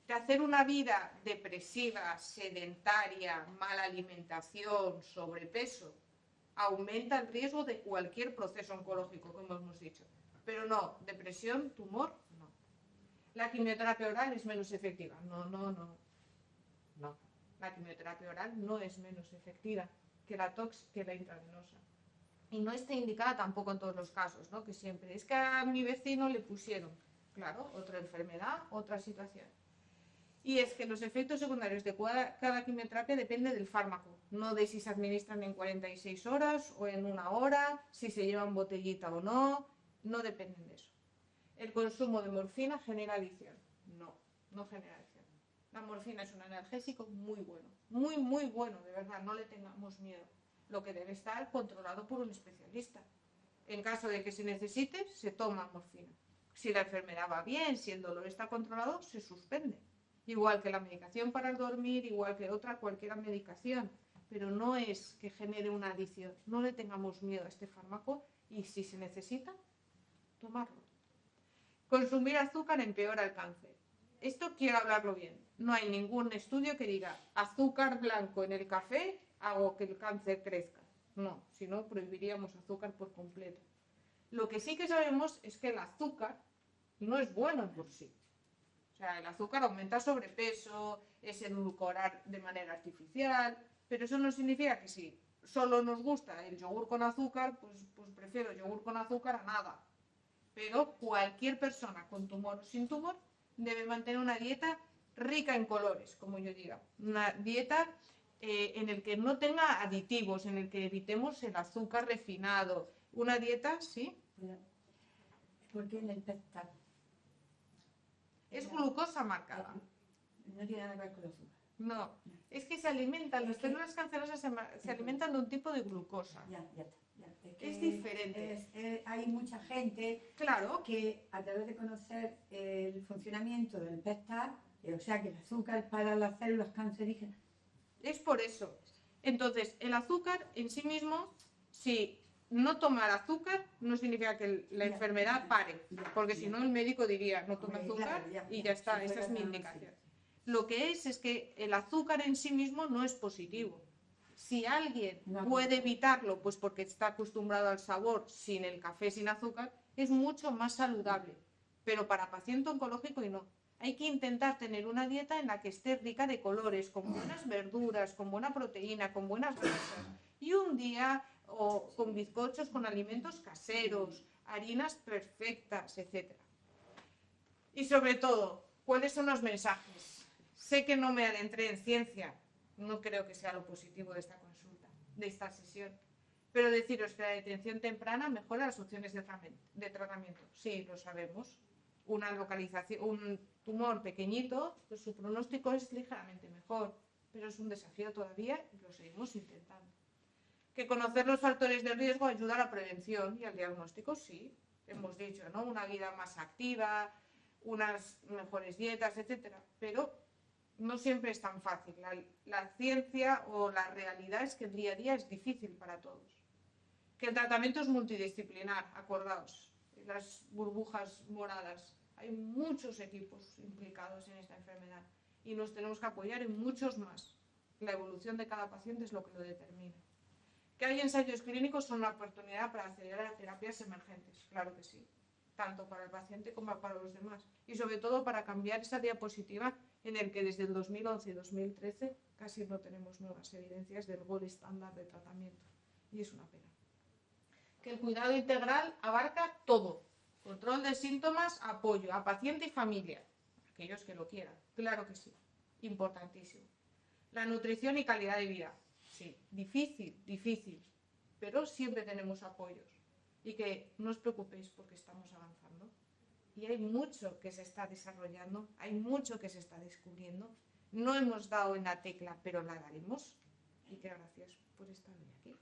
¿De hacer una vida depresiva, sedentaria, mala alimentación, sobrepeso, aumenta el riesgo de cualquier proceso oncológico, como hemos dicho? Pero no, depresión, tumor, no. ¿La quimioterapia oral es menos efectiva? No. La quimioterapia oral no es menos efectiva que la intravenosa. Y no está indicada tampoco en todos los casos, ¿no? Que siempre, es que a mi vecino le pusieron, claro, otra enfermedad, otra situación. Y es que los efectos secundarios de cada quimioterapia dependen del fármaco, no de si se administran en 46 horas o en 1 hora, si se llevan botellita o no dependen de eso. ¿El consumo de morfina genera adicción? No genera adicción. La morfina es un analgésico muy bueno, muy bueno, de verdad, no le tengamos miedo. Lo que debe estar controlado por un especialista. En caso de que se necesite, se toma morfina. Si la enfermedad va bien, si el dolor está controlado, se suspende. Igual que la medicación para el dormir, igual que cualquier medicación, pero no es que genere una adicción. No le tengamos miedo a este fármaco y si se necesita, tomarlo. Consumir azúcar empeora el cáncer. Esto quiero hablarlo bien. No hay ningún estudio que diga azúcar blanco en el café hago que el cáncer crezca. No, si no prohibiríamos azúcar por completo. Lo que sí que sabemos es que el azúcar no es bueno por sí. O sea, el azúcar aumenta sobrepeso, es edulcorar de manera artificial, pero eso no significa que si solo nos gusta el yogur con azúcar, pues prefiero yogur con azúcar a nada. Pero cualquier persona con tumor o sin tumor debe mantener una dieta rica en colores, como yo diga. Una dieta en el que no tenga aditivos, en el que evitemos el azúcar refinado. Una dieta, ¿sí? Porque en el PET-TAC es glucosa marcada. No tiene nada que ver con el azúcar. No, es que se alimentan, las células cancerosas se alimentan de un tipo de glucosa. Ya. Es diferente. Hay mucha gente, claro, que a través de conocer el funcionamiento del PET-TAC, o sea que el azúcar para las células cancerígenas. Es por eso. Entonces, el azúcar en sí mismo, si no tomar azúcar, no significa que la enfermedad pare, porque si no el médico diría, no tome azúcar y ya está, esa es mi indicación. Lo que es que el azúcar en sí mismo no es positivo. Si alguien puede evitarlo, pues porque está acostumbrado al sabor sin el café, sin azúcar, es mucho más saludable. Pero para paciente oncológico y no. Hay que intentar tener una dieta en la que esté rica de colores, con buenas verduras, con buena proteína, con buenas grasas. Y un día o con bizcochos, con alimentos caseros, harinas perfectas, etc. Y sobre todo, ¿cuáles son los mensajes? Sé que no me adentré en ciencia, no creo que sea lo positivo de esta consulta, de esta sesión, pero deciros que la detención temprana mejora las opciones de tratamiento. Sí, lo sabemos. Una localización, un tumor pequeñito, pues su pronóstico es ligeramente mejor, pero es un desafío todavía y lo seguimos intentando. Que conocer los factores de riesgo ayuda a la prevención y al diagnóstico, sí, hemos dicho, ¿no? Una vida más activa, unas mejores dietas, etcétera, pero no siempre es tan fácil. La ciencia o la realidad es que el día a día es difícil para todos. Que el tratamiento es multidisciplinar, acordaos, las burbujas moradas. Hay muchos equipos implicados en esta enfermedad y nos tenemos que apoyar en muchos más. La evolución de cada paciente es lo que lo determina. ¿Que hay ensayos clínicos? Son una oportunidad para acceder a terapias emergentes, claro que sí, tanto para el paciente como para los demás, y sobre todo para cambiar esa diapositiva en el que desde el 2011 y 2013 casi no tenemos nuevas evidencias del gold estándar de tratamiento, y es una pena. Que el cuidado integral abarca todo: control de síntomas, apoyo a paciente y familia, aquellos que lo quieran, claro que sí, importantísimo. La nutrición y calidad de vida, sí, difícil, pero siempre tenemos apoyos. Y que no os preocupéis porque estamos avanzando. Y hay mucho que se está desarrollando, hay mucho que se está descubriendo. No hemos dado en la tecla, pero la daremos. Y que gracias por estar hoy aquí.